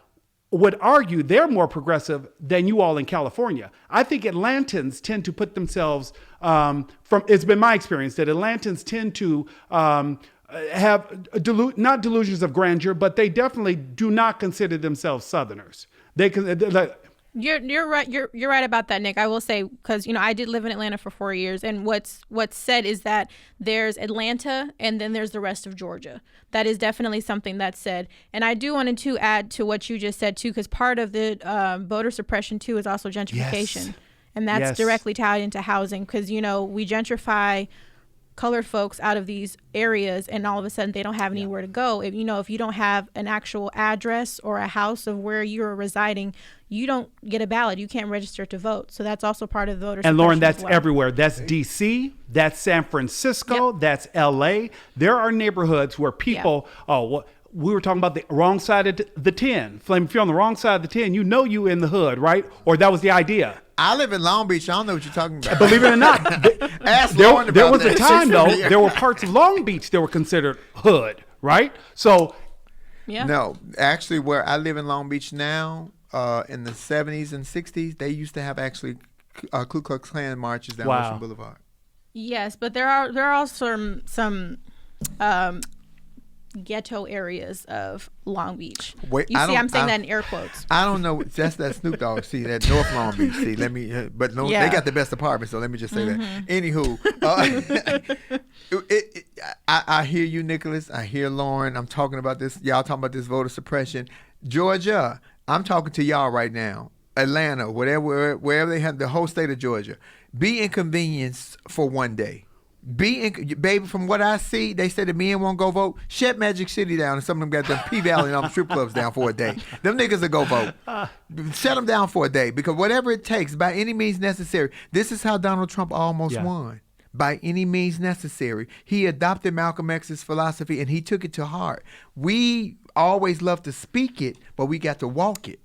would argue they're more progressive than you all in California. I think Atlantans tend to put themselves, it's been my experience that Atlantans tend to have not delusions of grandeur, but they definitely do not consider themselves Southerners. You're right. You're right about that, Nick. I will say, because I did live in Atlanta for 4 years, and what's said is that there's Atlanta and then there's the rest of Georgia. That is definitely something that's said. And I do wanted to add to what you just said too, because part of the voter suppression too is also gentrification, yes. And that's yes. directly tied into housing, because we gentrify colored folks out of these areas, and all of a sudden they don't have anywhere to go. If you don't have an actual address or a house of where you're residing, you don't get a ballot. You can't register to vote. So that's also part of the voter suppression. And Lauren, that's as well. everywhere. That's DC, that's San Francisco, Yep. that's LA. There are neighborhoods where people, we were talking about the wrong side of the 10. Flame, if you're on the wrong side of the 10, you in the hood, right? Or that was the idea. I live in Long Beach. I don't know what you're talking about. Believe it or not, Ask there Lauren about was a that. time, though, there were parts of Long Beach that were considered hood, right? So, Yeah. No, actually, where I live in Long Beach now, in the 70s and 60s, they used to have actually Ku Klux Klan marches down Wow. Ocean Boulevard. Yes, but there are also some ghetto areas of Long Beach. Wait, I'm saying that in air quotes. I don't know. That's that Snoop Dogg. See, that North Long Beach. See, let me. But no, Yeah. they got the best apartments. So let me just say that. Anywho, I hear you, Nicholas. I hear Lauren. I'm talking about this. Y'all talking about this voter suppression. Georgia. I'm talking to y'all right now. Atlanta, wherever they have the whole state of Georgia. Be inconvenienced for one day. Baby, from what I see, they said the men won't go vote. Shut Magic City down, and some of them got them P-Valley and all the strip clubs down for a day. Them niggas will go vote. Shut them down for a day, because whatever it takes, by any means necessary. This is how Donald Trump almost won. by any means necessary. He adopted Malcolm X's philosophy and he took it to heart. We always love to speak it, but we got to walk it.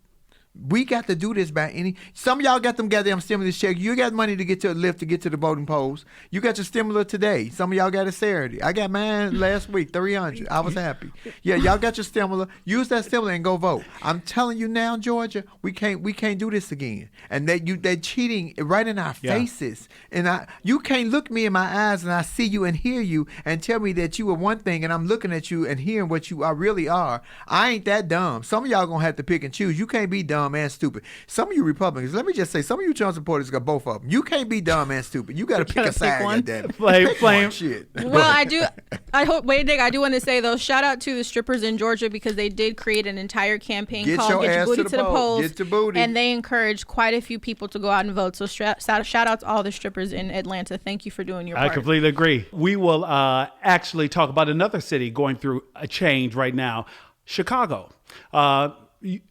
We got to do this by any. Some of y'all got them goddamn stimulus checks. You got money to get to a lift to get to the voting polls. You got your stimulus today. Some of y'all got it Saturday. I got mine last week, 300. I was happy. Yeah, y'all got your stimulus. Use that stimulus and go vote. I'm telling you now, Georgia, we can't do this again. And they're cheating right in our faces. And you can't look me in my eyes and I see you and hear you and tell me that you are one thing and I'm looking at you and hearing what you really are. I ain't that dumb. Some of y'all gonna have to pick and choose. You can't be dumb and stupid. Some of you Republicans, let me just say, some of you Trump supporters got both of them. You can't be dumb and stupid. You got to pick a side. Goddamn. Flame. Shit. Well, I do want to say though, shout out to the strippers in Georgia because they did create an entire campaign called "Get Your Booty to the Polls," Get your booty. and they encouraged quite a few people to go out and vote. So shout out to all the strippers in Atlanta. Thank you for doing your part. I completely agree. We will actually talk about another city going through a change right now, Chicago.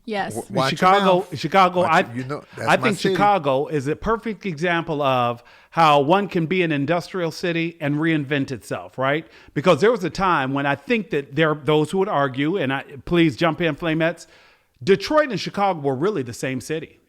Yes. Chicago. I think city. Chicago is a perfect example of how one can be an industrial city and reinvent itself, right? Because there was a time when I think that there are those who would argue, and please jump in, Flamettes, Detroit and Chicago were really the same city.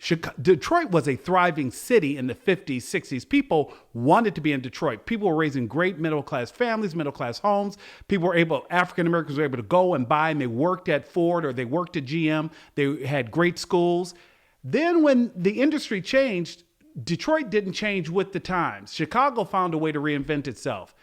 Detroit was a thriving city in the 50s, 60s. People wanted to be in Detroit. People were raising great middle-class families, middle-class homes. African Americans were able to go and buy, and they worked at Ford or they worked at GM. They had great schools. Then when the industry changed, Detroit didn't change with the times. Chicago found a way to reinvent itself.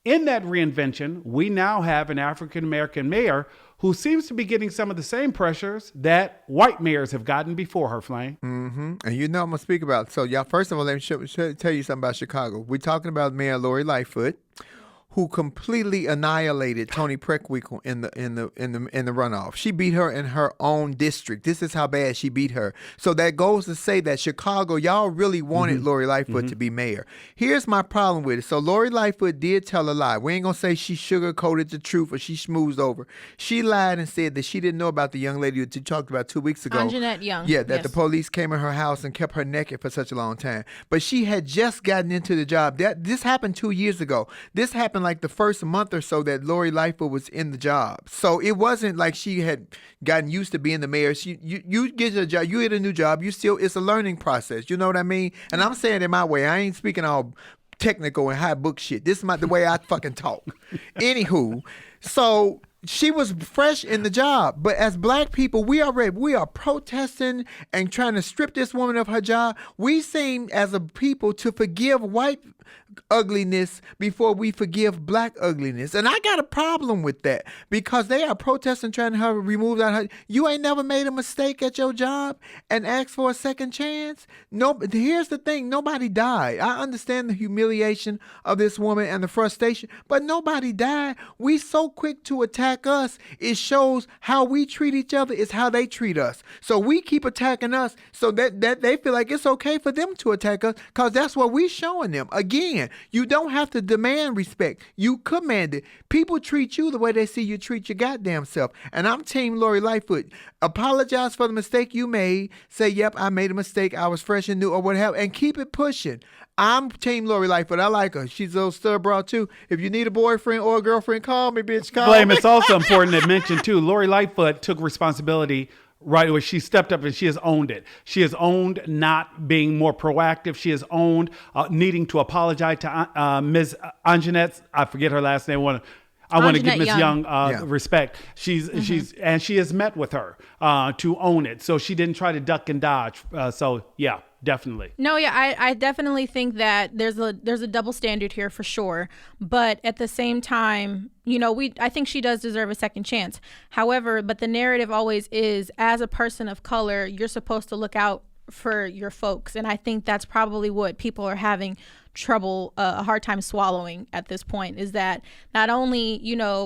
In that reinvention, we now have an African-American mayor who seems to be getting some of the same pressures that white mayors have gotten before her, Flame. Mm-hmm. And you know I'm going to speak about. So, y'all, first of all, let me tell you something about Chicago. We're talking about Mayor Lori Lightfoot, who completely annihilated Toni Preckwinkle in the runoff. She beat her in her own district. This is how bad she beat her. So that goes to say that Chicago, y'all really wanted Lori Lightfoot to be mayor. Here's my problem with it. So Lori Lightfoot did tell a lie. We ain't gonna say she sugarcoated the truth or she schmoozed over. She lied and said that she didn't know about the young lady that you talked about 2 weeks ago. Anjanette Young. Yeah, that the police came in her house and kept her naked for such a long time. But she had just gotten into the job. This happened 2 years ago. This happened like the first month or so that Lori Lightfoot was in the job. So it wasn't like she had gotten used to being the mayor. You get a job, you get a new job, it's a learning process. You know what I mean? And I'm saying it my way. I ain't speaking all technical and high book shit. This is the way I fucking talk. Anywho, so she was fresh in the job, but as black people, we are protesting and trying to strip this woman of her job. We seem as a people to forgive white ugliness before we forgive black ugliness. And I got a problem with that because they are protesting trying to have her removed out of her. You ain't never made a mistake at your job and asked for a second chance? No, here's the thing. Nobody died. I understand the humiliation of this woman and the frustration, but nobody died. We so quick to attack us. It shows how we treat each other is how they treat us. So we keep attacking us so that they feel like it's okay for them to attack us because that's what we showing them. Again, you don't have to demand respect. You command it. People treat you the way they see you treat your goddamn self. And I'm Team Lori Lightfoot. Apologize for the mistake you made. Say, yep, I made a mistake. I was fresh and new or whatever. And keep it pushing. I'm Team Lori Lightfoot. I like her. She's a little stir-bra too. If you need a boyfriend or a girlfriend, call me, bitch. Call Blame. me. It's also important to mention too, Lori Lightfoot took responsibility right away. She stepped up and she has owned it. She has owned not being more proactive. She has owned needing to apologize to Ms. Anjanette. I forget her last name. I want to give Ms. Young respect. She has met with her to own it. So she didn't try to duck and dodge. Definitely. No, yeah, I definitely think that there's a double standard here for sure. But at the same time, I think she does deserve a second chance. However, but the narrative always is, as a person of color, you're supposed to look out for your folks. And I think that's probably what people are having trouble, a hard time swallowing at this point, is that not only,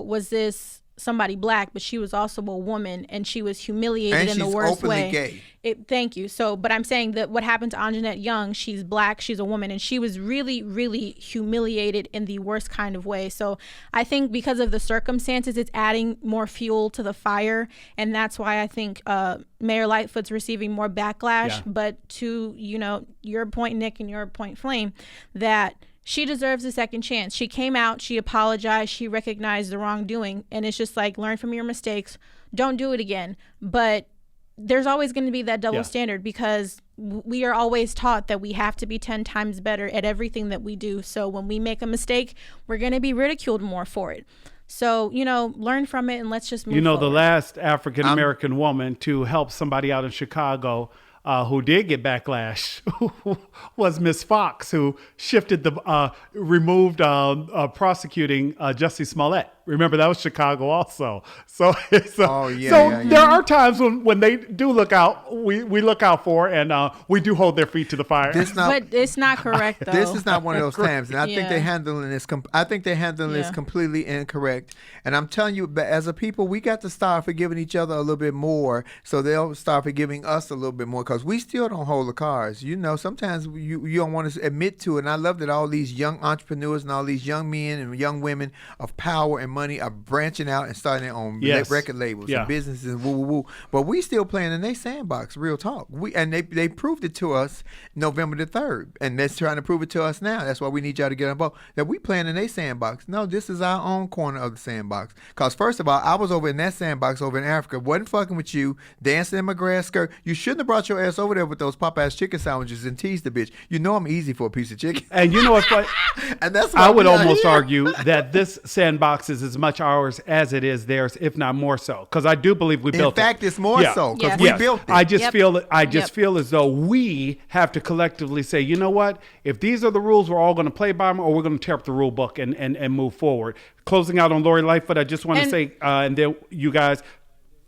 was this somebody black, but she was also a woman and she was humiliated in the worst way. And she's openly gay. Thank you. So, but I'm saying that what happened to Anjanette Young, she's black, she's a woman, and she was really, really humiliated in the worst kind of way. So I think because of the circumstances, it's adding more fuel to the fire. And that's why I think Mayor Lightfoot's receiving more backlash. Yeah. But to, your point, Nick, and your point, Flame, that she deserves a second chance. She came out, she apologized, she recognized the wrongdoing, and it's just like, learn from your mistakes, don't do it again. But there's always going to be that double standard, because we are always taught that we have to be 10 times better at everything that we do. So when we make a mistake, we're going to be ridiculed more for it. So, learn from it, and let's just move forward. The last African-American woman to help somebody out in Chicago who did get backlash was Miss Fox, who shifted removed prosecuting Jussie Smollett. Remember, that was Chicago also. So there are times when they do look out, we look out for, and we do hold their feet to the fire. But it's not correct, though. This is not one of those times, and I think they're handling this. I think they're handling this completely incorrect. And I'm telling you, as a people, we got to start forgiving each other a little bit more, so they'll start forgiving us a little bit more, because we still don't hold the cards. Sometimes you don't want to admit to it. And I love that all these young entrepreneurs and all these young men and young women of power and money are branching out and starting their own record labels and businesses and woo. But we still playing in their sandbox, real talk. They proved it to us November the 3rd, and they're trying to prove it to us now. That's why we need y'all to get involved, that we playing in their sandbox. No, this is our own corner of the sandbox. Because first of all, I was over in that sandbox over in Africa, wasn't fucking with you, dancing in my grass skirt. You shouldn't have brought your ass over there with those Popeyes chicken sandwiches and teased the bitch. I'm easy for a piece of chicken. And you know what's like, and that's I would almost argue that this sandbox is as much ours as it is theirs, if not more so, because I do believe we built it. In fact, it's more so, because we built it. I just feel as though we have to collectively say, you know what? If these are the rules, we're all going to play by them, or we're going to tear up the rule book and move forward. Closing out on Lori Lightfoot, I just want to say, and then you guys.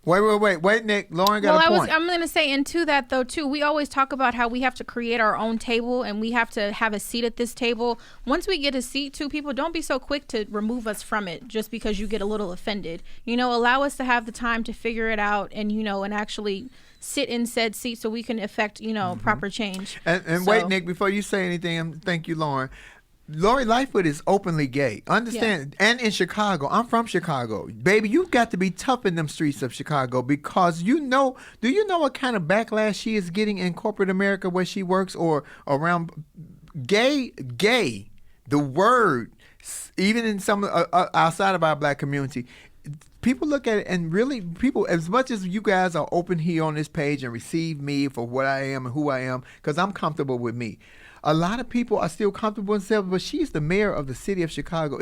Wait, Nick. Lauren got a point. I'm going to say into that, though, too, we always talk about how we have to create our own table and we have to have a seat at this table. Once we get a seat, too, people, don't be so quick to remove us from it just because you get a little offended. Allow us to have the time to figure it out and, and actually sit in said seat so we can effect, proper change. And wait, Nick, before you say anything, thank you, Lauren. Lori Lightfoot is openly gay. Understand? And in Chicago. I'm from Chicago. Baby, you got to be tough in them streets of Chicago, because do you know what kind of backlash she is getting in corporate America where she works, or around gay, the word, even in some outside of our black community. People look at it, and really, people, as much as you guys are open here on this page and receive me for what I am and who I am, because I'm comfortable with me. A lot of people are still comfortable with themselves, but she's the mayor of the city of Chicago.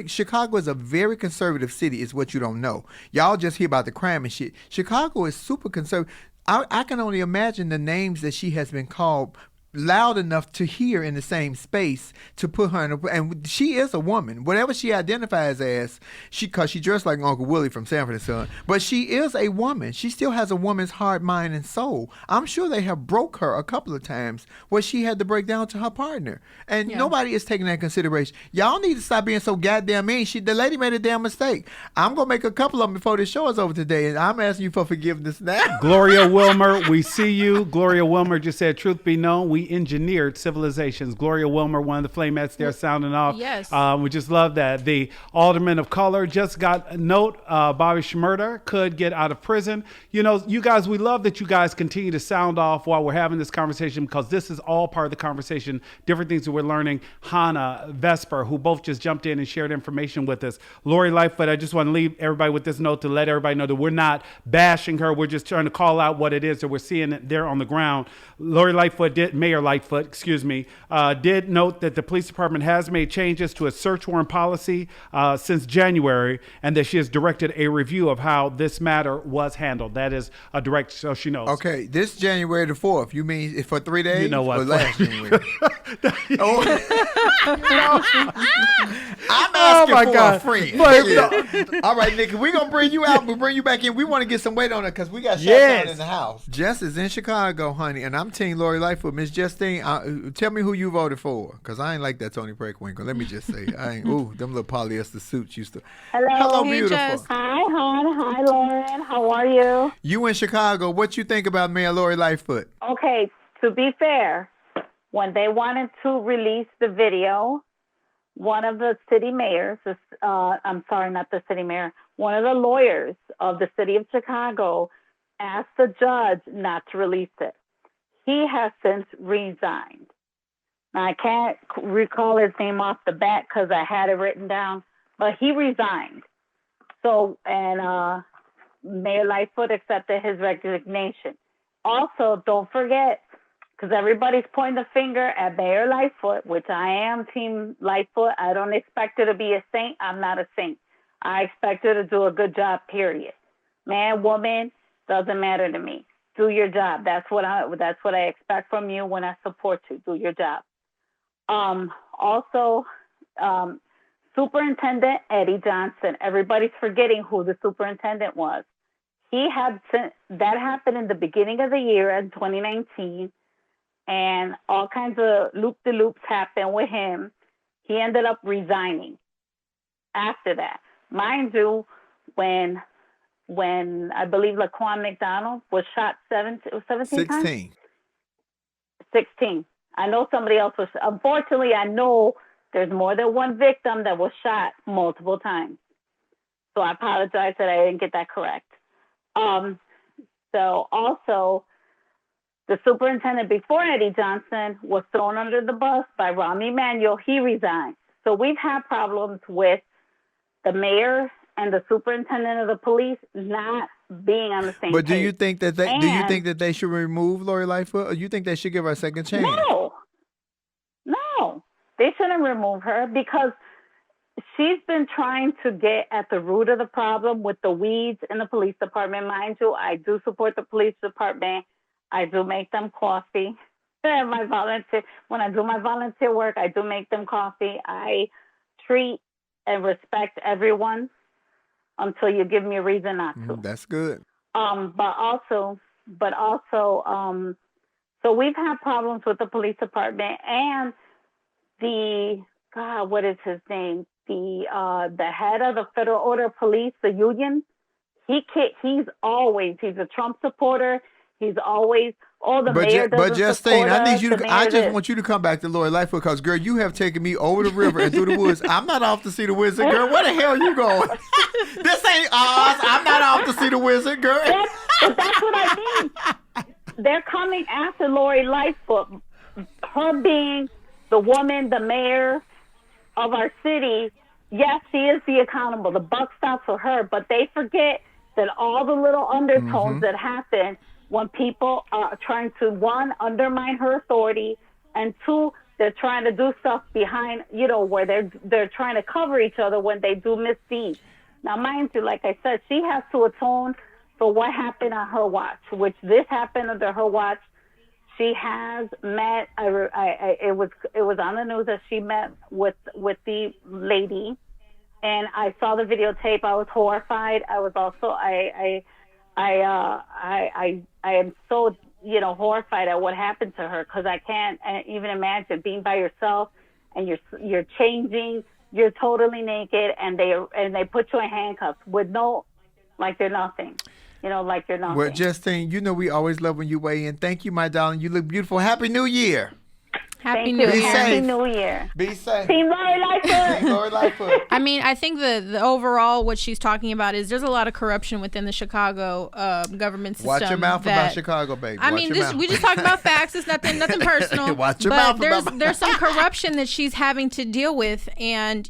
Chicago is a very conservative city, is what you don't know. Y'all just hear about the crime and shit. Chicago is super conservative. I can only imagine the names that she has been called loud enough to hear in the same space to put her in and she is a woman, whatever she identifies as, because she dressed like Uncle Willie from Sanford and Son, but she is a woman. She still has a woman's heart, mind, and soul. I'm sure they have broke her a couple of times where she had to break down to her partner, and nobody is taking that into consideration. Y'all need to stop being so goddamn mean. The lady made a damn mistake. I'm gonna make a couple of them before the show is over today, and I'm asking you for forgiveness now. Gloria Wilmer, we see you. Gloria Wilmer just said, truth be known, we engineered civilizations. Gloria Wilmer, one of the flamettes there sounding off. Yes. We just love that. The alderman of color just got a note. Bobby Shmurda could get out of prison. You guys, we love that you guys continue to sound off while we're having this conversation, because this is all part of the conversation. Different things that we're learning. Hannah, Vesper, who both just jumped in and shared information with us. Lori Lightfoot, I just want to leave everybody with this note to let everybody know that we're not bashing her. We're just trying to call out what it is that we're seeing there on the ground. Mayor Lightfoot, did note that the police department has made changes to a search warrant policy since January, and that she has directed a review of how this matter was handled. That is a direct, so she knows. Okay, this January the 4th, you mean for 3 days? You know what? Or last January? I'm asking for a friend. All right, Nick, we're going to bring you out. We'll bring you back in. We want to get some weight on it because we got shots down in the house. Jess is in Chicago, honey, and I'm Team Lori Lightfoot. Miss Justine, tell me who you voted for, because I ain't like that Tony Preckwinkle. Let me just say, them little polyester suits used to. Hello, Hey, beautiful. Jess. Hi, hon. Hi, Lauren. How are you? You in Chicago. What you think about Mayor Lori Lightfoot? Okay, to be fair, when they wanted to release the video, one of the city mayors, I'm sorry, not the city mayor, one of the lawyers of the city of Chicago asked the judge not to release it. He has since resigned. I can't recall his name off the bat because I had it written down, but he resigned. So, and Mayor Lightfoot accepted his resignation. Also, don't forget, because everybody's pointing the finger at Mayor Lightfoot, which I am Team Lightfoot. I don't expect her to be a saint. I'm not a saint. I expect her to do a good job, period. Man, woman, doesn't matter to me. Do your job. That's what I expect from you when I support you. Do your job. Also, Superintendent Eddie Johnson. Everybody's forgetting who the superintendent was. That happened in the beginning of the year in 2019, and all kinds of loop-de-loops happened with him. He ended up resigning after that. Mind you, when I believe Laquan McDonald was shot 17 times? 16. I know somebody else was. Unfortunately, I know there's more than one victim that was shot multiple times. So I apologize that I didn't get that correct. So also, the superintendent before Eddie Johnson was thrown under the bus by Rahm Emanuel. He resigned. So we've had problems with the mayor and the superintendent of the police not being on the same But page. do you think that they should remove Lori Lightfoot, or you think they should give her a second chance? No, they shouldn't remove her because she's been trying to get at the root of the problem with the weeds in the police department. Mind you, I do support the police department. I do make them coffee. When I do my volunteer work, I do make them coffee. I treat and respect everyone until you give me a reason not to. That's good. So we've had problems with the police department and what is his name? The head of the Federal Order of Police, the union. He's a Trump supporter. He's always mayor. But Justine, I just want you to come back to Lori Lightfoot because, girl, you have taken me over the river and through the woods. I'm not off to see the wizard, girl. Where the hell are you going? This ain't Oz. I'm not off to see the wizard, girl. That's what I mean. They're coming after Lori Lightfoot. Her being the woman, the mayor of our city. Yes, she is the accountable. The buck stops for her, but they forget that all the little undertones that happen when people are trying to, one, undermine her authority, and two, they're trying to do stuff behind, where they're trying to cover each other when they do misdeeds. Now, mind you, like I said, she has to atone for what happened on her watch, which this happened under her watch. She has met. It was on the news that she met with the lady, and I saw the videotape. I was horrified. I was also I am so horrified at what happened to her because I can't even imagine being by yourself and you're changing. You're totally naked, and they put you in handcuffs with like they're nothing. Like you're nothing. Well, Justine, we always love when you weigh in. Thank you, my darling. You look beautiful. Happy New Year. Happy New Year. Happy New Year. Be safe. Team Lori Lightfoot. Team Lori Lightfoot. I mean, I think the overall what she's talking about is there's a lot of corruption within the Chicago government system. Watch your mouth about Chicago, baby. I mean, we just talk about facts. It's nothing personal. Watch your mouth but there's some corruption that she's having to deal with, and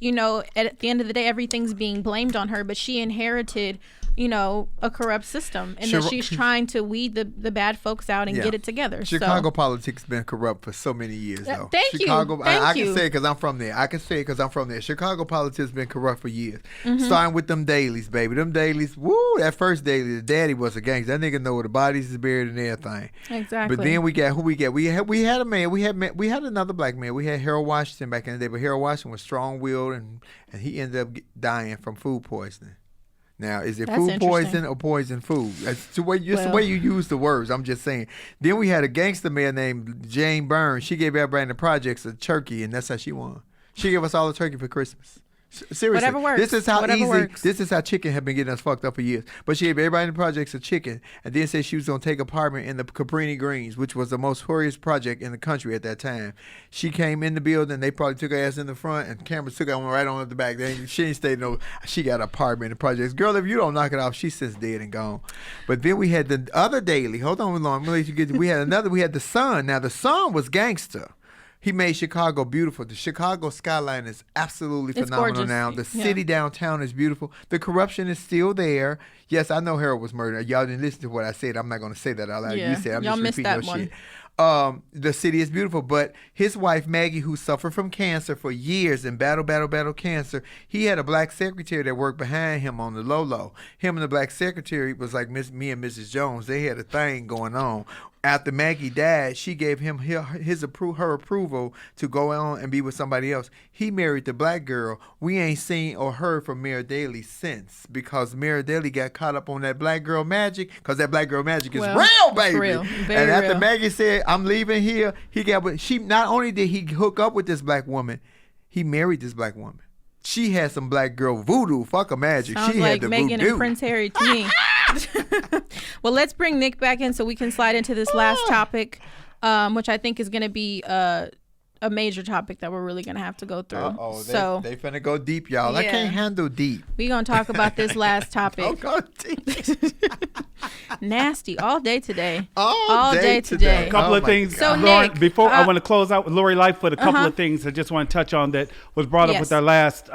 at the end of the day, everything's being blamed on her. But she inherited a corrupt system, and that she's trying to weed the bad folks out and get it together. Chicago politics has been corrupt for so many years, though. Thank you. I can say it because I'm from there. Chicago politics has been corrupt for years. Starting with them dailies, baby. Them dailies, woo, that first daily, the daddy was a gangster. That nigga know where the bodies is buried and everything. Exactly. But then we got who we got. We had a man. We had another black man. We had Harold Washington back in the day, but Harold Washington was strong-willed and he ended up dying from food poisoning. Now, is it food poison or poison food? That's the way you use the words. I'm just saying. Then we had a gangster man named Jane Burns. She gave everybody in the projects a turkey, and that's how she won. She gave us all a turkey for Christmas. Seriously, whatever works. This is how whatever easy. Works. This is how chicken have been getting us fucked up for years. But she gave everybody in the projects a chicken, and then said she was gonna take apartment in the Cabrini Greens, which was the most horrible project in the country at that time. She came in the building. They probably took her ass in the front, and cameras took her right on at the back. She ain't stayed no. She got an apartment in the projects. Girl, if you don't knock it off, she's since dead and gone. But then we had the other daily. Hold on, long. I'm gonna let you get. We had another. We had the Sun. Now the Sun was gangster. He made Chicago beautiful. The Chicago skyline is absolutely It's phenomenal gorgeous. now. The Yeah. city downtown is beautiful. The corruption is still there. Yes, I know Harold was murdered. Y'all didn't listen to what I said. I'm not going to say that out loud. Yeah. You said I'm Y'all just missed repeating that your one. shit. The city is beautiful, but his wife Maggie, who suffered from cancer for years and battle cancer, he had a black secretary that worked behind him on the low. Him and the black secretary was like me and Mrs. Jones. They had a thing going on. After Maggie died, she gave him her approval to go on and be with somebody else. He married the black girl. We ain't seen or heard from Mayor Daley since, because Mayor Daley got caught up on that black girl magic, because that black girl magic is Well, real, it's baby. real. Very And after real. Maggie said, I'm leaving here, she not only did he hook up with this black woman, he married this black woman. She had some black girl voodoo. Fuck a magic. Sounds She like had the Meghan voodoo. and Prince Harry to me. Well, let's bring Nick back in so we can slide into this last topic, which I think is going to be a major topic that we're really going to have to go through. Uh-oh, So they finna go deep, y'all. I Yeah. can't handle deep. we're going to talk about this last topic. Don't go deep. Nasty all day today. All day today. A couple Oh of my things, God. So, Lauren, Nick, before I want to close out with Lori Lightfoot, a couple Uh-huh. of things I just want to touch on that was brought up Yes. with our last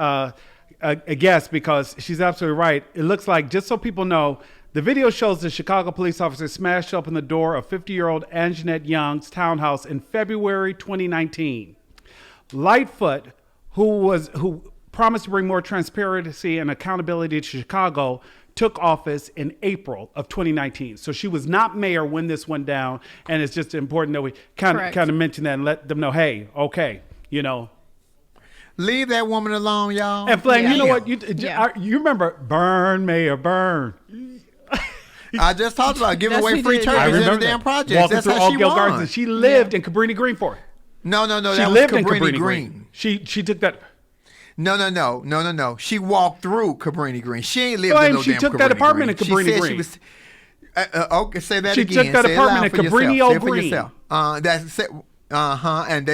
guest, because she's absolutely right. It looks like, just so people know, the video shows the Chicago police officer smashed open the door of 50-year-old Anjanette Young's townhouse in February 2019. Lightfoot, who promised to bring more transparency and accountability to Chicago, took office in April of 2019. So she was not mayor when this went down, and it's just important that we kind Correct. of mention that and let them know, hey, okay, you know. Leave that woman alone, y'all. And Flame, Yeah. you know what? Yeah. You remember Burn, Mayor, Burn. I just talked about giving Yes, away we free did. turkeys I in remember the damn that. projects. Walking That's through how she Oak Hill won. Gardens. She lived in Cabrini Green for it. No, She that lived was in Cabrini Cabrini Green. She took that. No. She walked through Cabrini Green. She ain't lived in Flame, no she damn took Cabrini that apartment Green. in Cabrini She said Green. She was, okay, say that She again. took that Say it apartment loud in for Cabrini yourself. Say it for Green. yourself.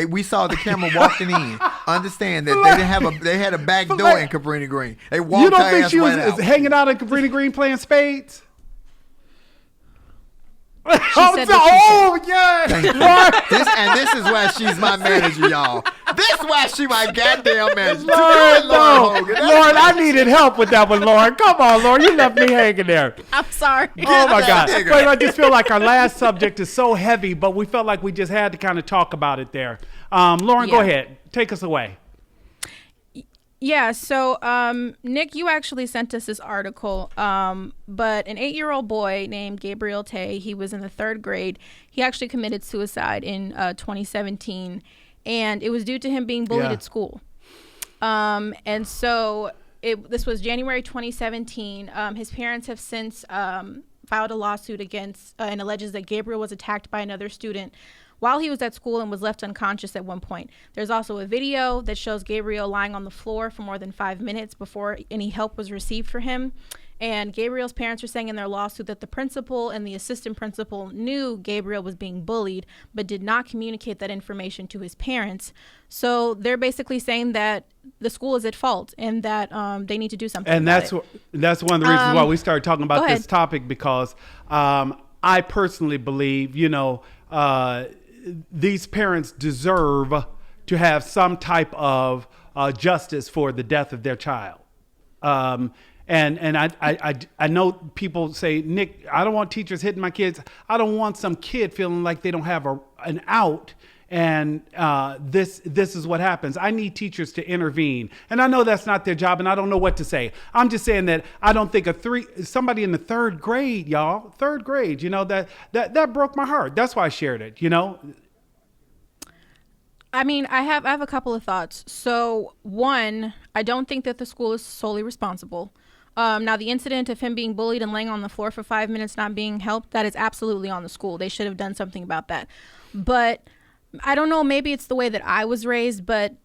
And we saw the camera walking in. Understand that they didn't have they had a back door in Cabrini Green. They walked You don't her think ass she was right out. hanging out in Cabrini Green playing spades? said what she Oh, yeah. This is why she's my manager, y'all. This is why she my goddamn manager. Lauren, no. Hogan. That's Lauren, why I needed help with that one, Lauren. Come on, Lauren. You left me hanging there. I'm sorry. Oh, my God. nigga. But I just feel like our last subject is so heavy, but we felt like we just had to kind of talk about it there. Lauren, go Yeah. ahead. Take us away. Yeah, so Nick, you actually sent us this article, but an 8-year-old boy named Gabriel Tay, he was in the 3rd grade. He actually committed suicide in 2017, and it was due to him being bullied Yeah. at school. And so this was January 2017. His parents have since filed a lawsuit against and alleges that Gabriel was attacked by another student while he was at school and was left unconscious at one point. There's also a video that shows Gabriel lying on the floor for more than 5 minutes before any help was received for him. And Gabriel's parents are saying in their lawsuit that the principal and the assistant principal knew Gabriel was being bullied, but did not communicate that information to his parents. So they're basically saying that the school is at fault and that they need to do something And about that's one of the reasons why we started talking go about this ahead. topic, because I personally believe, these parents deserve to have some type of justice for the death of their child. And I know people say, Nick, I don't want teachers hitting my kids. I don't want some kid feeling like they don't have an out. And this is what happens. I need teachers to intervene. And I know that's not their job, and I don't know what to say. I'm just saying that I don't think somebody in the 3rd grade, y'all, 3rd grade, that broke my heart. That's why I shared it, I mean, I have a couple of thoughts. So, one, I don't think that the school is solely responsible. Now, the incident of him being bullied and laying on the floor for 5 minutes not being helped, that is absolutely on the school. They should have done something about that. But I don't know, maybe it's the way that I was raised, but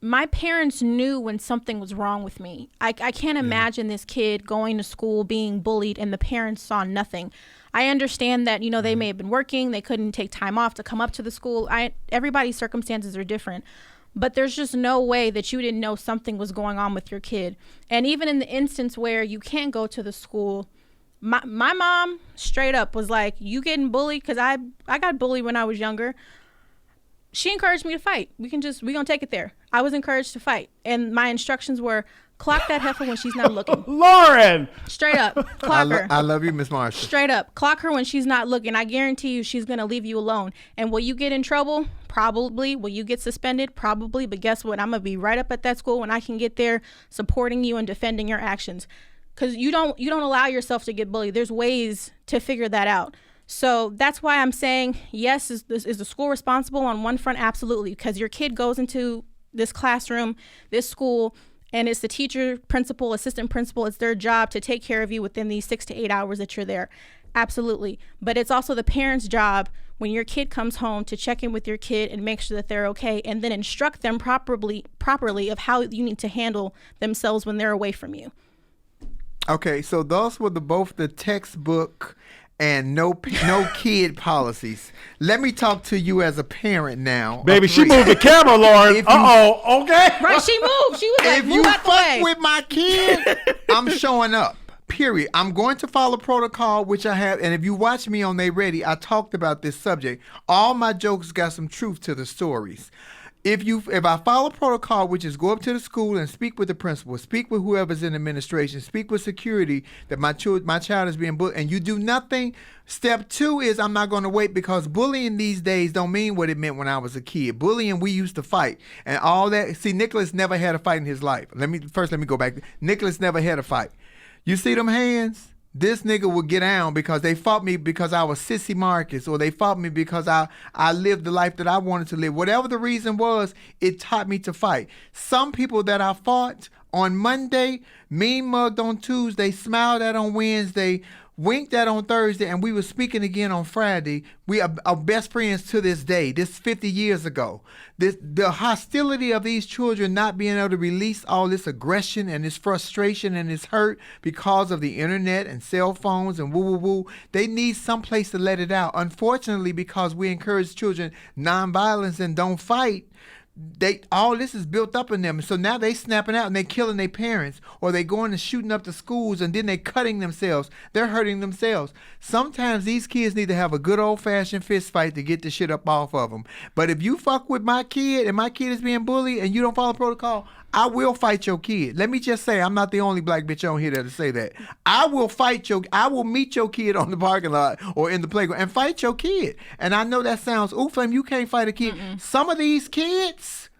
my parents knew when something was wrong with me. I can't imagine this kid going to school being bullied and the parents saw nothing. I understand that, they may have been working, they couldn't take time off to come up to the school. Everybody's circumstances are different. But there's just no way that you didn't know something was going on with your kid. And even in the instance where you can't go to the school, my mom straight up was like, you getting bullied? Because I got bullied when I was younger. she encouraged me to fight. We're gonna take it there. I was encouraged to fight, and my instructions were clock that heifer when she's not looking. Lauren. Straight up, clock her. I love you, Miss Marshall. Straight up, clock her when she's not looking. I guarantee you, she's gonna leave you alone. And will you get in trouble? Probably. Will you get suspended? Probably. But guess what? I'm gonna be right up at that school when I can get there, supporting you and defending your actions. Because you don't allow yourself to get bullied. There's ways to figure that out. So that's why I'm saying, yes, is the school responsible on one front? Absolutely. Because your kid goes into this classroom, this school, and it's the teacher, principal, assistant principal. It's their job to take care of you within these 6 to 8 hours that you're there. Absolutely. But it's also the parent's job when your kid comes home to check in with your kid and make sure that they're okay, and then instruct them properly of how you need to handle themselves when they're away from you. Okay, so those were both the textbook and no kid policies. Let me talk to you as a parent now. Baby, she moved the camera, Lauren. If you- Uh-oh, okay. Right, she moved. She was like, If you move out the fuck way. with my kid, I'm showing up. Period. I'm going to follow protocol, which I have. And if you watch me on They Ready, I talked about this subject. All my jokes got some truth to the stories. If I follow protocol, which is go up to the school and speak with the principal, speak with whoever's in administration, speak with security that my child is being bullied, and you do nothing. Step 2 is I'm not going to wait, because bullying these days don't mean what it meant when I was a kid. Bullying, we used to fight and all that. See, Nicholas never had a fight in his life. Let me go back. Nicholas never had a fight. You see them hands? This nigga would get down because they fought me because I was Sissy Marcus, or they fought me because I lived the life that I wanted to live. Whatever the reason was, it taught me to fight. Some people that I fought on Monday, mean mugged on Tuesday, smiled at on Wednesday, winked at on Thursday, and we were speaking again on Friday. We are best friends to this day. This 50 years ago. The hostility of these children not being able to release all this aggression and this frustration and this hurt because of the internet and cell phones and woo. They need some place to let it out. Unfortunately, because we encourage children nonviolence and don't fight, all this is built up in them. So now they snapping out and they killing their parents, or they going and shooting up the schools, and then they cutting themselves. They're hurting themselves. Sometimes these kids need to have a good old-fashioned fist fight to get the shit up off of them. But if you fuck with my kid and my kid is being bullied and you don't follow protocol, I will fight your kid. Let me just say, I'm not the only black bitch on here that'll say that. I will meet your kid on the parking lot or in the playground and fight your kid. And I know that sounds, ooh, Flame, you can't fight a kid. Some of these kids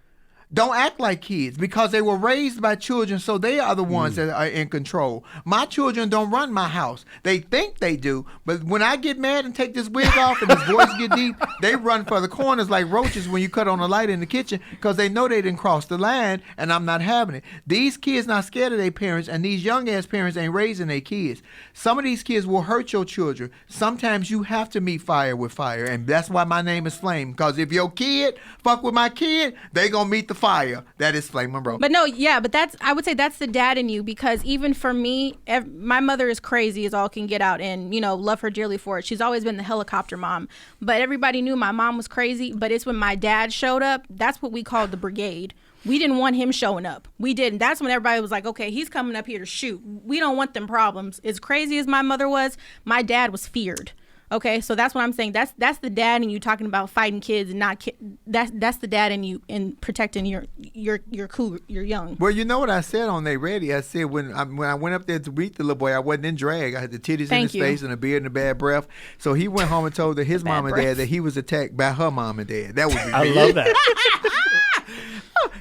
don't act like kids because they were raised by children, so they are the ones that are in control. My children don't run my house. They think they do, but when I get mad and take this wig off and this voice get deep, they run for the corners like roaches when you cut on a light in the kitchen, because they know they didn't cross the line, and I'm not having it. These kids not scared of their parents, and these young-ass parents ain't raising their kids. Some of these kids will hurt your children. Sometimes you have to meet fire with fire, and that's why my name is Flame, because if your kid fuck with my kid, they gonna meet the fire. That is Flame Monroe. But no, yeah, but I would say that's the dad in you, because even for me, my mother is crazy as all can get out, and love her dearly for it. She's always been the helicopter mom, but everybody knew my mom was crazy. But it's when my dad showed up, that's what we called the brigade. We didn't want him showing up. We didn't. That's when everybody was like, okay, he's coming up here to shoot. We don't want them problems. As crazy as my mother was, my dad was feared. Okay, so that's what I'm saying. That's the dad in you talking about fighting kids and not that's the dad in you in protecting your young. Well, you know what I said on They Ready? I said when I went up there to meet the little boy, I wasn't in drag. I had the titties in his face and a beard and a bad breath. So he went home and told his mom and dad that he was attacked by her mom and dad. That would be I love that.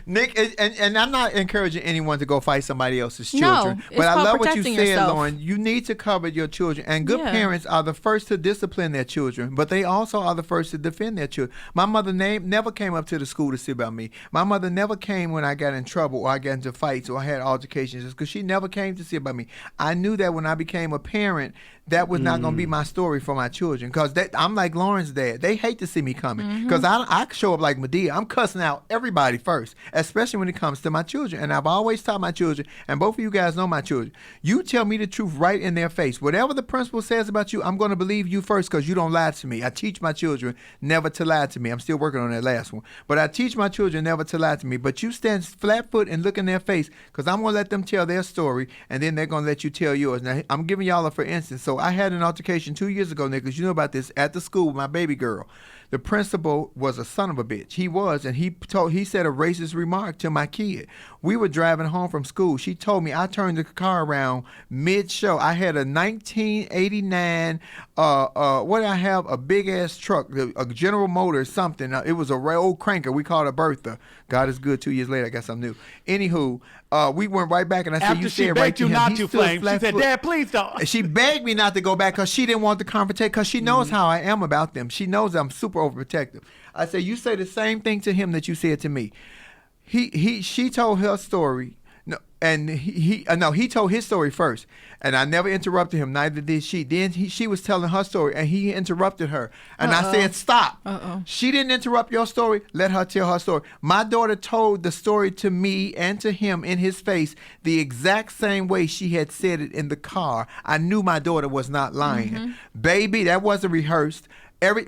Nick, and I'm not encouraging anyone to go fight somebody else's No, children, it's but I called love what you protecting said, yourself. Lauren. You need to cover your children, and good parents are the first to discipline their children, but they also are the first to defend their children. My mother never came up to the school to see about me. My mother never came when I got in trouble or I got into fights or I had altercations, because she never came to see about me. I knew that when I became a parent, that was not going to be my story for my children, because I'm like Lauren's dad. They hate to see me coming, because I show up like Medea. I'm cussing out everybody first, especially when it comes to my children. And I've always taught my children, and both of you guys know my children, you tell me the truth right in their face. Whatever the principal says about you, I'm going to believe you first, because you don't lie to me. I teach my children never to lie to me. I'm still working on that last one. But I teach my children never to lie to me. But you stand flat-foot and look in their face, because I'm going to let them tell their story, and then they're going to let you tell yours. Now, I'm giving y'all a for instance. So I had an altercation 2 years ago, Nicholas. You know about this, at the school with my baby girl. The principal was a son of a bitch. He was, and he said a racist remark to my kid. We were driving home from school. She told me I turned the car around mid-show. I had a 1989, what did I have? A big-ass truck, a General Motors something. It was a old cranker. We called it Bertha. God is good. 2 years later, I guess I'm new. Anywho, we went right back, and I said, After you she said begged right to you him. not He to, stood Flame, she said, flat-foot. Dad, please don't. She begged me not to go back because she didn't want the confrontation, because she knows how I am about them. She knows I'm super overprotective. I said, you say the same thing to him that you said to me. She told her story. No, and he told his story first, and I never interrupted him. Neither did she. Then she was telling her story, and he interrupted her. And I said, "Stop! She didn't interrupt your story. Let her tell her story." My daughter told the story to me and to him in his face the exact same way she had said it in the car. I knew my daughter was not lying, baby. That wasn't rehearsed.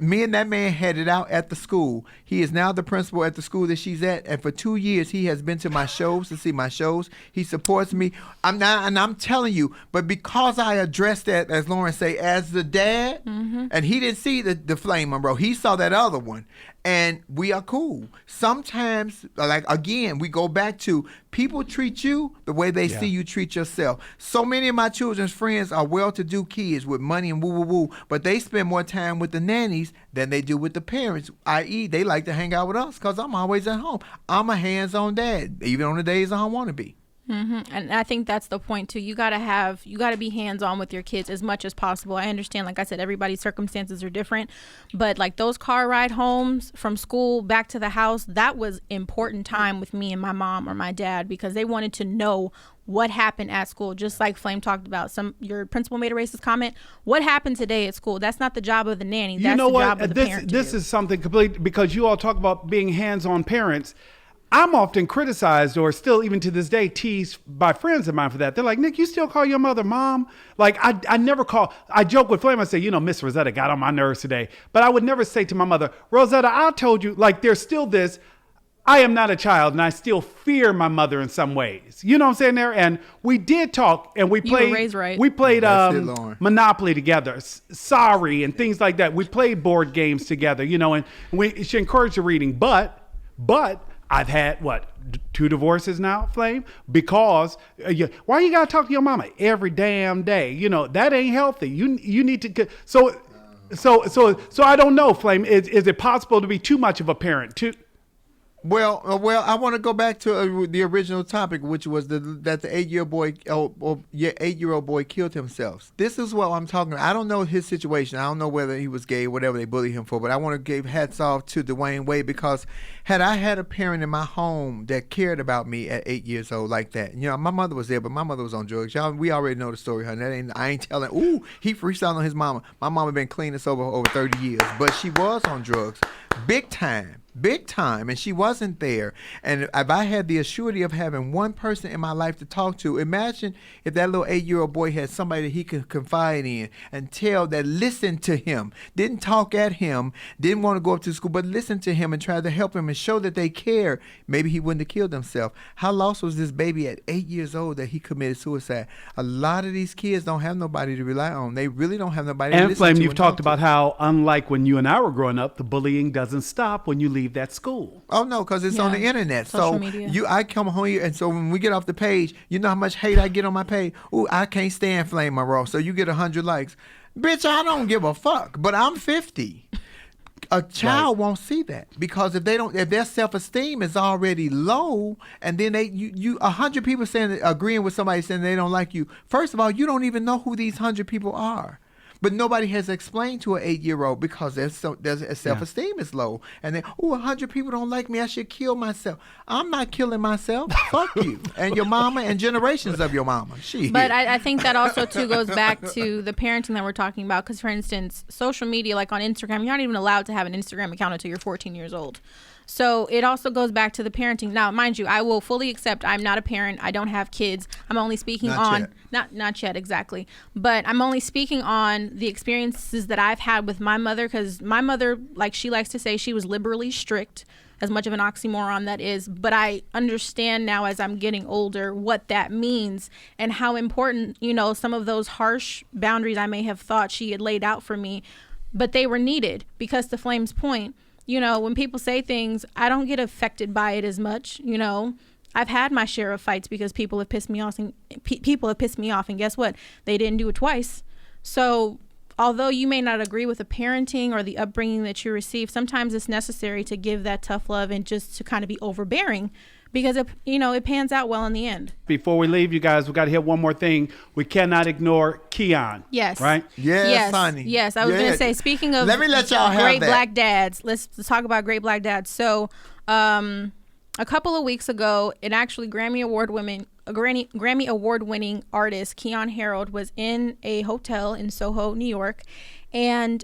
Me and that man had it out at the school. He is now the principal at the school that she's at, and for 2 years he has been to my shows to see my shows. He supports me. I'm telling you, but because I addressed that, as Lauren say, as the dad, and he didn't see the flame Monroe. He saw that other one, and we are cool. Sometimes, like again, we go back to people treat you the way they see you treat yourself. So many of my children's friends are well-to-do kids with money and woo-woo-woo, but they spend more time with the nannies than they do with the parents, i.e. they like to hang out with us because I'm always at home. I'm a hands-on dad, even on the days I don't want to be. And I think that's the point too. You gotta be hands-on with your kids as much as possible. I understand, like I said, everybody's circumstances are different, but like those car ride homes from school back to the house, that was important time with me and my mom or my dad, because they wanted to know what happened at school. Just like Flame talked about, your principal made a racist comment. What happened today at school? That's not the job of the nanny. That's the job of the parent. This is something complete, because you all talk about being hands-on parents. I'm often criticized, or still even to this day teased by friends of mine for that. They're like, Nick, you still call your mother mom? Like I never call. I joke with Flame. I say, Miss Rosetta got on my nerves today. But I would never say to my mother, Rosetta, I told you. Like, there's still this. I am not a child, and I still fear my mother in some ways. You know what I'm saying there? And we did talk, and we played. You were raised right. We played Monopoly together, Sorry, and things like that. We played board games together, and she encouraged the reading. But I've had, 2 divorces now, Flame? Because why you got to talk to your mama every damn day? That ain't healthy. You need to. So I don't know, Flame. Is it possible to be too much of a parent? Well, I want to go back to the original topic, which was that the 8-year-old boy killed himself. This is what I'm talking about. I don't know his situation. I don't know whether he was gay, whatever they bullied him for, but I want to give hats off to Dwayne Wade, because had I had a parent in my home that cared about me at 8 years old like that, my mother was there, but my mother was on drugs. Y'all, we already know the story, honey. I ain't telling. Ooh, he freestyled on his mama. My mama been clean and sober over 30 years, but she was on drugs, big time, and she wasn't there. And if I had the assurity of having one person in my life to talk to, imagine if that little 8-year-old boy had somebody that he could confide in and tell, that listened to him, didn't talk at him, didn't want to go up to school, but listened to him and tried to help him and show that they care. Maybe he wouldn't have killed himself. How lost was this baby at 8 years old that he committed suicide? A lot of these kids don't have nobody to rely on. They really don't have nobody to listen to. And Flame, you've talked about how, unlike when you and I were growing up, the bullying doesn't stop when you leave that school. Oh no, because it's on the internet. Social So media. I come home here, and so when we get off the page, you know how much hate I get on my page. Ooh, I can't stand Flame Monroe. So you get 100 likes, bitch. I don't give a fuck. But I'm 50. A child won't see that, because if their self-esteem is already low, and then 100 people agreeing with somebody saying they don't like you. First of all, you don't even know who these 100 people are. But nobody has explained to an 8-year-old, because their self-esteem is low. And then, 100 people don't like me. I should kill myself. I'm not killing myself. Fuck you. And your mama and generations of your mama. But I think that also, too, goes back to the parenting that we're talking about. Because, for instance, social media, like on Instagram, you're not even allowed to have an Instagram account until you're 14 years old. So it also goes back to the parenting. Now, mind you, I will fully accept I'm not a parent. I don't have kids. I'm only speaking not yet, exactly. But I'm only speaking on the experiences that I've had with my mother, because my mother, like she likes to say, she was liberally strict, as much of an oxymoron that is. But I understand now, as I'm getting older, what that means and how important, some of those harsh boundaries I may have thought she had laid out for me but they were needed because, to Flame's point, you know, when people say things, I don't get affected by it as much. You know, I've had my share of fights because people have pissed me off, and guess what? They didn't do it twice. So although you may not agree with the parenting or the upbringing that you receive, sometimes it's necessary to give that tough love and just to kind of be overbearing, because it pans out well in the end. Before we leave, you guys, we got to hit one more thing. We cannot ignore Keon. Yes. Right? Yes, honey. Yes, I was going to say, speaking of let me let y'all have great that. black dads, let's talk about great black dads. So, a couple of weeks ago, an actually Grammy Award winning artist, Keon Harold, was in a hotel in Soho, New York, and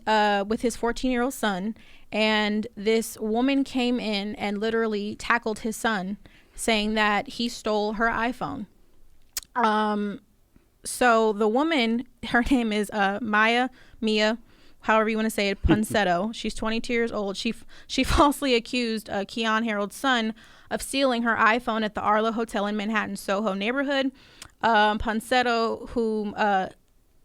with his 14-year-old son. And this woman came in and literally tackled his son, saying that he stole her iPhone. So the woman, her name is Mia, however you want to say it, Ponsetto. She's 22 years old. She falsely accused Keon Harold's son of stealing her iPhone at the Arlo Hotel in Manhattan, Soho neighborhood. Ponsetto, whom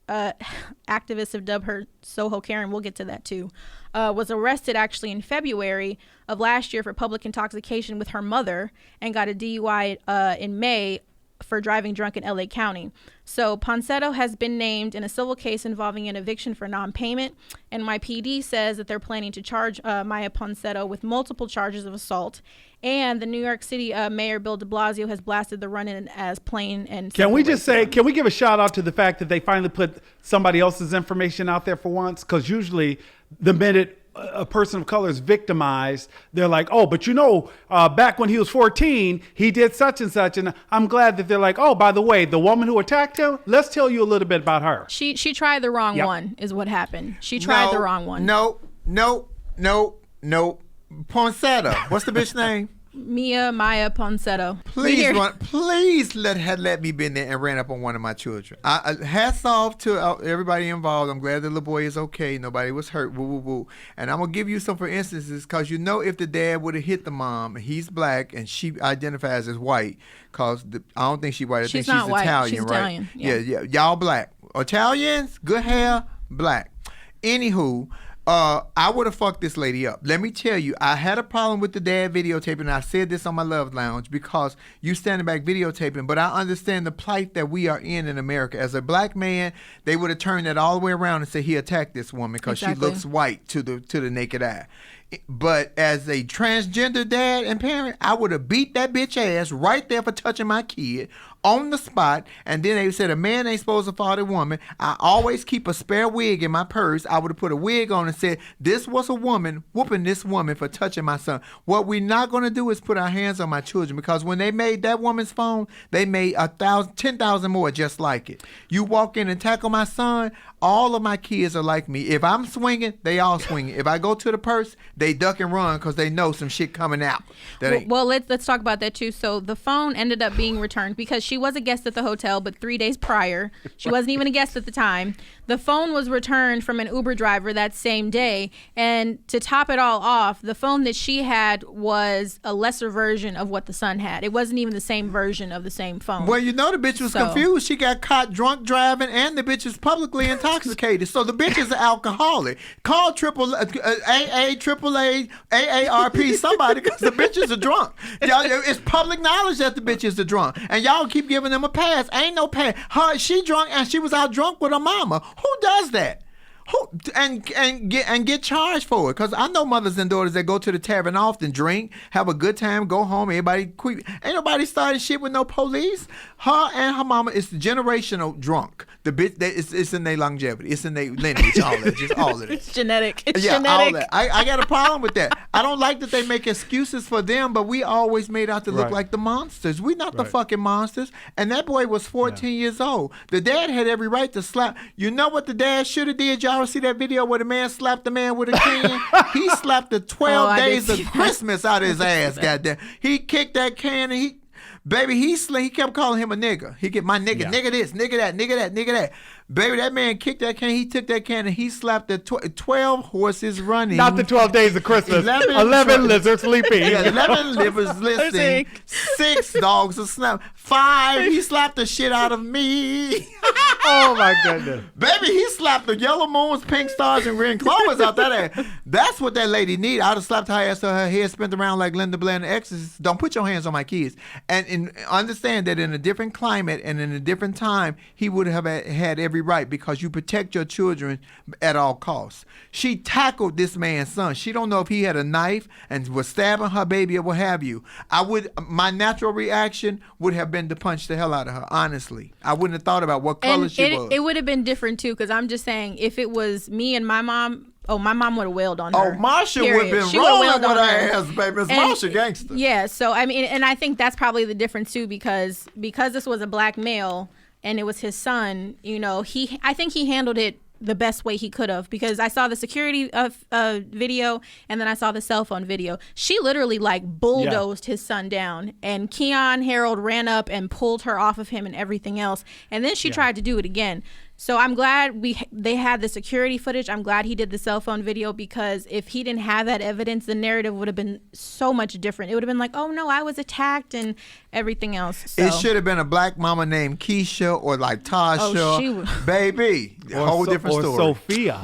activists have dubbed her Soho Karen, we'll get to that too, was arrested actually in February of last year for public intoxication with her mother, and got a DUI in May for driving drunk in LA County. So Ponsetto has been named in a civil case involving an eviction for non-payment. NYPD says that they're planning to charge Maya Ponsetto with multiple charges of assault. And the New York City Mayor Bill de Blasio has blasted the run-in as plain and Can we simple just say, racism. can we give a shout out to the fact that they finally put somebody else's information out there for once? Because usually the minute a person of color is victimized, they're like, oh, but back when he was 14, he did such and such. And I'm glad that they're like, oh, by the way, the woman who attacked him, let's tell you a little bit about her. She tried the wrong one is what happened. She tried the wrong one. No. Ponsetto. What's the bitch name? Maya Ponsetto. Please let me been there and ran up on one of my children. Hats off to everybody involved. I'm glad the little boy is okay. Nobody was hurt. Woo, woo, woo. And I'm gonna give you some for instances, because if the dad would have hit the mom, he's black and she identifies as white, because I don't think she's white. I think she's not white. Italian, She's right? Italian. Yeah, y'all black. Italians, good hair, black. Anywho. I would have fucked this lady up. Let me tell you, I had a problem with the dad videotaping. I said this on my Love Lounge, because you standing back videotaping, but I understand the plight that we are in America. As a black man, they would have turned that all the way around and said he attacked this woman because she looks white to the naked eye. But as a transgender dad and parent, I would have beat that bitch ass right there for touching my kid on the spot. And then they said a man ain't supposed to father a woman. I always keep a spare wig in my purse. I would have put a wig on and said, this was a woman whooping this woman for touching my son. What we're not going to do is put our hands on my children, because when they made that woman's phone, they made 10,000 more just like it. You walk in and tackle my son, all of my kids are like me. If I'm swinging, they all swinging. If I go to the purse, they duck and run because they know some shit coming out. Well, let's talk about that too. So the phone ended up being returned because she was a guest at the hotel, but 3 days prior, she wasn't even a guest at the time. The phone was returned from an Uber driver that same day. And to top it all off, the phone that she had was a lesser version of what the son had. It wasn't even the same version of the same phone. Well, the bitch was confused. She got caught drunk driving, and the bitch is publicly intoxicated. So the bitch is an alcoholic. Call AAA, AARP, somebody, because the bitches are drunk. Y'all, it's public knowledge that the bitches are drunk, and y'all keep giving them a pass. Ain't no pass. She drunk, and she was out drunk with her mama. Who does that? And get charged for it? Because I know mothers and daughters that go to the tavern often, drink, have a good time, go home, everybody quick. Ain't nobody starting shit with no police. Her and her mama is generational drunk. The bitch, it's in their longevity, it's in their lineage, all that, just all of it. It's genetic. It's genetic. All that. I got a problem with that. I don't like that they make excuses for them, but we always made out to look like the monsters. We not the fucking monsters. And that boy was 14 years old. The dad had every right to slap. You know what the dad should have did? Y'all see that video where the man slapped the man with a can? He slapped the 12 days of Christmas out of his ass, goddamn. He kicked that can and Baby, he kept calling him a nigga. He get my nigga, Yeah. nigga this, nigga that, nigga that, nigga that. Baby, that man kicked that can. He took that can and he slapped the 12 horses running. Not the 12 days of Christmas. 11 11 lizards sleeping. Yeah, 11 livers listening. 6 dogs a slap. 5, he slapped the shit out of me. Oh my goodness. Baby, he slapped the yellow moons, pink stars, and green clovers out that ass. That's what that lady need. I'd have slapped her ass till her head spent around like Linda Blair and the Exorcist. Don't put your hands on my kids. And understand that in a different climate and in a different time, he would have had every right because you protect your children at all costs. She tackled this man's son. She don't know if he had a knife and was stabbing her baby or what have you. My natural reaction would have been to punch the hell out of her, honestly. I wouldn't have thought about what color she was. It would have been different too, because I'm just saying, if it was me and my mom, my mom would have wailed on her. Oh, Marsha would have been She would've rolling wailed with on her her. ass, baby. It's And- Marsha gangster. Yeah, so I mean, and I think that's probably the difference too, because this was a black male and it was his son. You know, I think he handled it the best way he could have, because I saw the security video and then I saw the cell phone video. She literally like bulldozed his son down, and Keon Harold ran up and pulled her off of him and everything else, and then she tried to do it again. So I'm glad they had the security footage. I'm glad he did the cell phone video, because if he didn't have that evidence, the narrative would have been so much different. It would have been like, oh no, I was attacked and everything else. So. It should have been a black mama named Keisha or like Tasha. Oh, she was- Baby, a whole different or story. Sophia.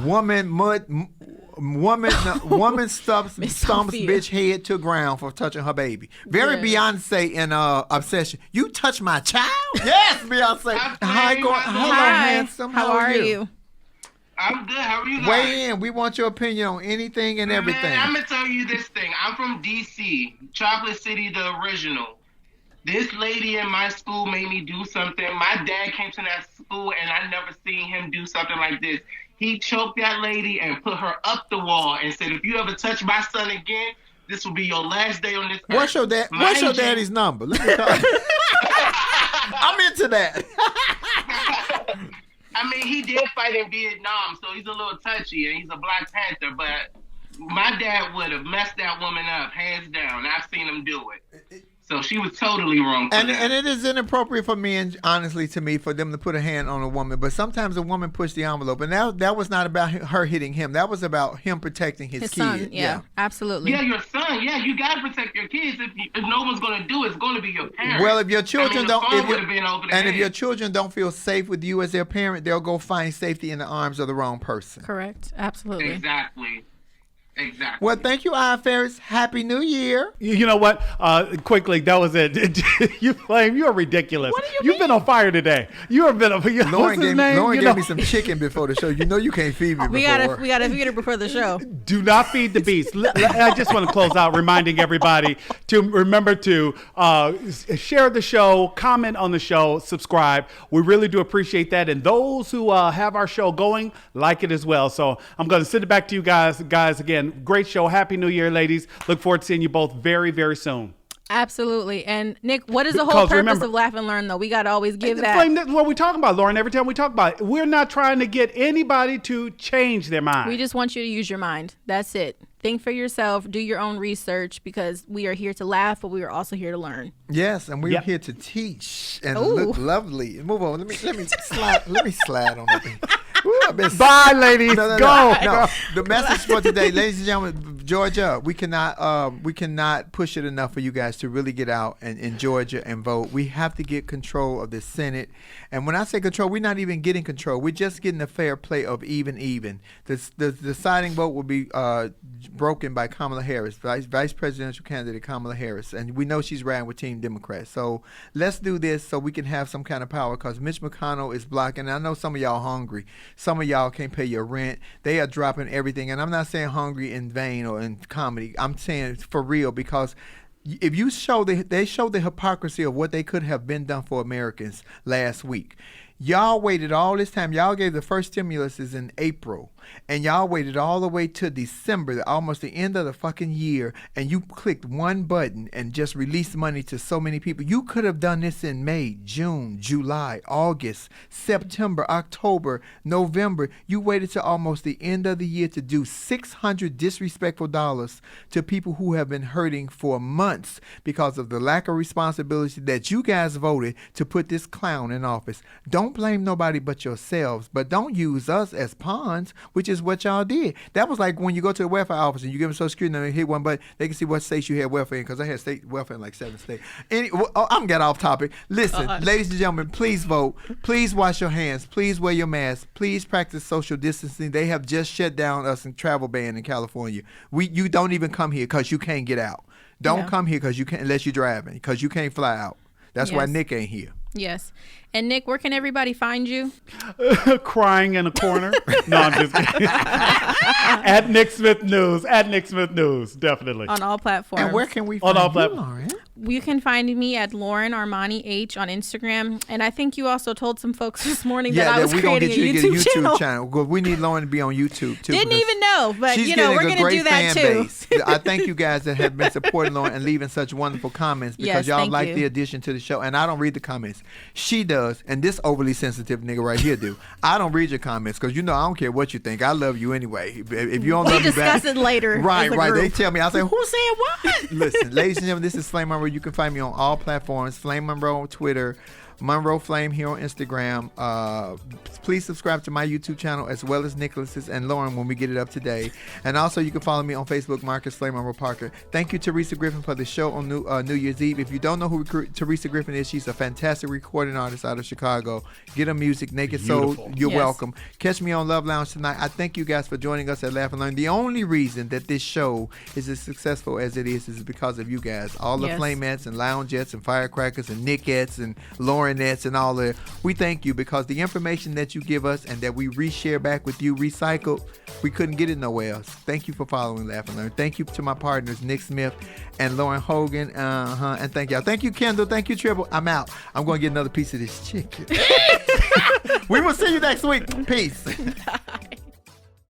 Woman stumps Sophia. bitch head to ground for touching her baby. Very Yeah. Beyonce in Obsession. You touch my child? Yes, Beyonce. Hi, hello, Hi, handsome. how are you? I'm good. How are you guys? Weigh in. We want your opinion on anything and everything. Man, I'm gonna tell you this thing. I'm from DC, Chocolate City, the original. This lady in my school made me do something. My dad came to that school, and I never seen him do something like this. He choked that lady and put her up the wall and said, "If you ever touch my son again, this will be your last day on this earth." What's your daddy's number? Let me call. I'm into that. I mean, he did fight in Vietnam, so he's a little touchy, and he's a Black Panther, but my dad would have messed that woman up, hands down. I've seen him do it. So she was totally wrong for that. And it is inappropriate for men, honestly, to me, for them to put a hand on a woman. But sometimes a woman pushed the envelope, and that was not about her hitting him. That was about him protecting his kid. son. Yeah, absolutely. Yeah, your son. Yeah, you gotta protect your kids. If no one's gonna do it, it's gonna be your parents. Well, if your children the phone don't, would've been over the if head. your children don't feel safe with you as their parent, they'll go find safety in the arms of the wrong person. Correct. Absolutely. Exactly. Well, thank you, I Ferris. Happy New Year. You know what? Quickly, that was it. You Flame, you're ridiculous. What do you You've mean? been on fire today. You have been on fire. Lauren gave name? me some chicken before the show. You know you can't feed me We before. gotta feed her before the show. Do not feed the beast. I just want to close out reminding everybody to remember to share the show, comment on the show, subscribe. We really do appreciate that. And those who have our show going, like it as well. So I'm going to send it back to you guys. Guys, again, great show. Happy New Year, ladies. Look forward to seeing you both very, very soon. Absolutely. And Nick, what is the whole Because purpose remember- of Laugh and Learn, though? We gotta always give that. Flame, that's what we talking about, Lauren. Every time we talk about it, we're not trying to get anybody to change their mind. We just want you to use your mind. That's it. Think for yourself. Do your own research, because we are here to laugh, but we are also here to learn. Yes, and we're Yep. here to teach and Ooh. look lovely. Move on. Let me slide. Let me slide on the thing. Ooh, I've been Bye, ladies. No. Go. The message for today, ladies and gentlemen, Georgia, we cannot push it enough for you guys to really get out and in Georgia and vote. We have to get control of the Senate. And when I say control, we're not even getting control. We're just getting a fair play of even. The deciding vote will be broken by Kamala Harris, vice presidential candidate Kamala Harris. And we know she's riding with Team Democrats. So let's do this so we can have some kind of power, because Mitch McConnell is blocking. I know some of y'all hungry. Some of y'all can't pay your rent. They are dropping everything. And I'm not saying hungry in vain or in comedy. I'm saying for real, because if you they show the hypocrisy of what they could have been done for Americans last week. Y'all waited all this time. Y'all gave the first stimuluses in April. and y'all waited all the way to December, almost the end of the fucking year, and you clicked one button and just released money to so many people. You could have done this in May, June, July, August, September, October, November. You waited to almost the end of the year to do $600 disrespectful dollars to people who have been hurting for months because of the lack of responsibility that you guys voted to put this clown in office. Don't blame nobody but yourselves, but don't use us as pawns, which is what y'all did. That was like when you go to the welfare office and you give them Social Security and they hit one button, they can see what states you had welfare in, because I had state welfare in like 7 states. I'm getting off topic. Listen, ladies and gentlemen, please vote. Please wash your hands. Please wear your mask. Please practice social distancing. They have just shut down us in travel ban in California. You don't even come here because you can't get out. Don't come here because you can't, unless you're driving, because you can't fly out. That's why Nick ain't here. Yes. And Nick, where can everybody find you? Crying in a corner. No, I'm just kidding. At Nick Smith News. At Nick Smith News, definitely. On all platforms. And where can we find you, Lauren? You can find me at Lauren Armani H on Instagram. And I think you also told some folks this morning that I was creating a YouTube channel. We need Lauren to be on YouTube, too. Didn't even know, but we're going to do that, too. I thank you guys that have been supporting Lauren and leaving such wonderful comments, because y'all like the addition to the show. And I don't read the comments. She does, and this overly sensitive nigga right here do. I don't read your comments because I don't care what you think. I love you anyway. If you don't love me back, discuss it later. Right. They tell me. I say, who said what? Listen, ladies and gentlemen, this is Flame Monroe. You can find me on all platforms. Flame Monroe on Twitter. Monroe Flame here on Instagram. Please subscribe to my YouTube channel as well as Nicholas's and Lauren when we get it up today. And also you can follow me on Facebook, Marcus Flame Monroe Parker. Thank you, Teresa Griffin, for the show on New Year's Eve. If you don't know who Teresa Griffin is, she's a fantastic recording artist out of Chicago. Get her music, Naked Soul. You're welcome. Catch me on Love Lounge tonight. I thank you guys for joining us at Laugh and Learn. The only reason that this show is as successful as it is because of you guys. All the Flameettes and Loungeettes and Firecrackers and Nickettes and Laurenettes and all that. We thank you, because the information that you give us and that we reshare back with you, recycled, we couldn't get it nowhere else. Thank you for following Laugh and Learn. Thank you to my partners, Nick Smith and Lauren Hogan. And thank y'all. Thank you, Kendall. Thank you, Triple. I'm out. I'm going to get another piece of this chicken. We will see you next week. Peace.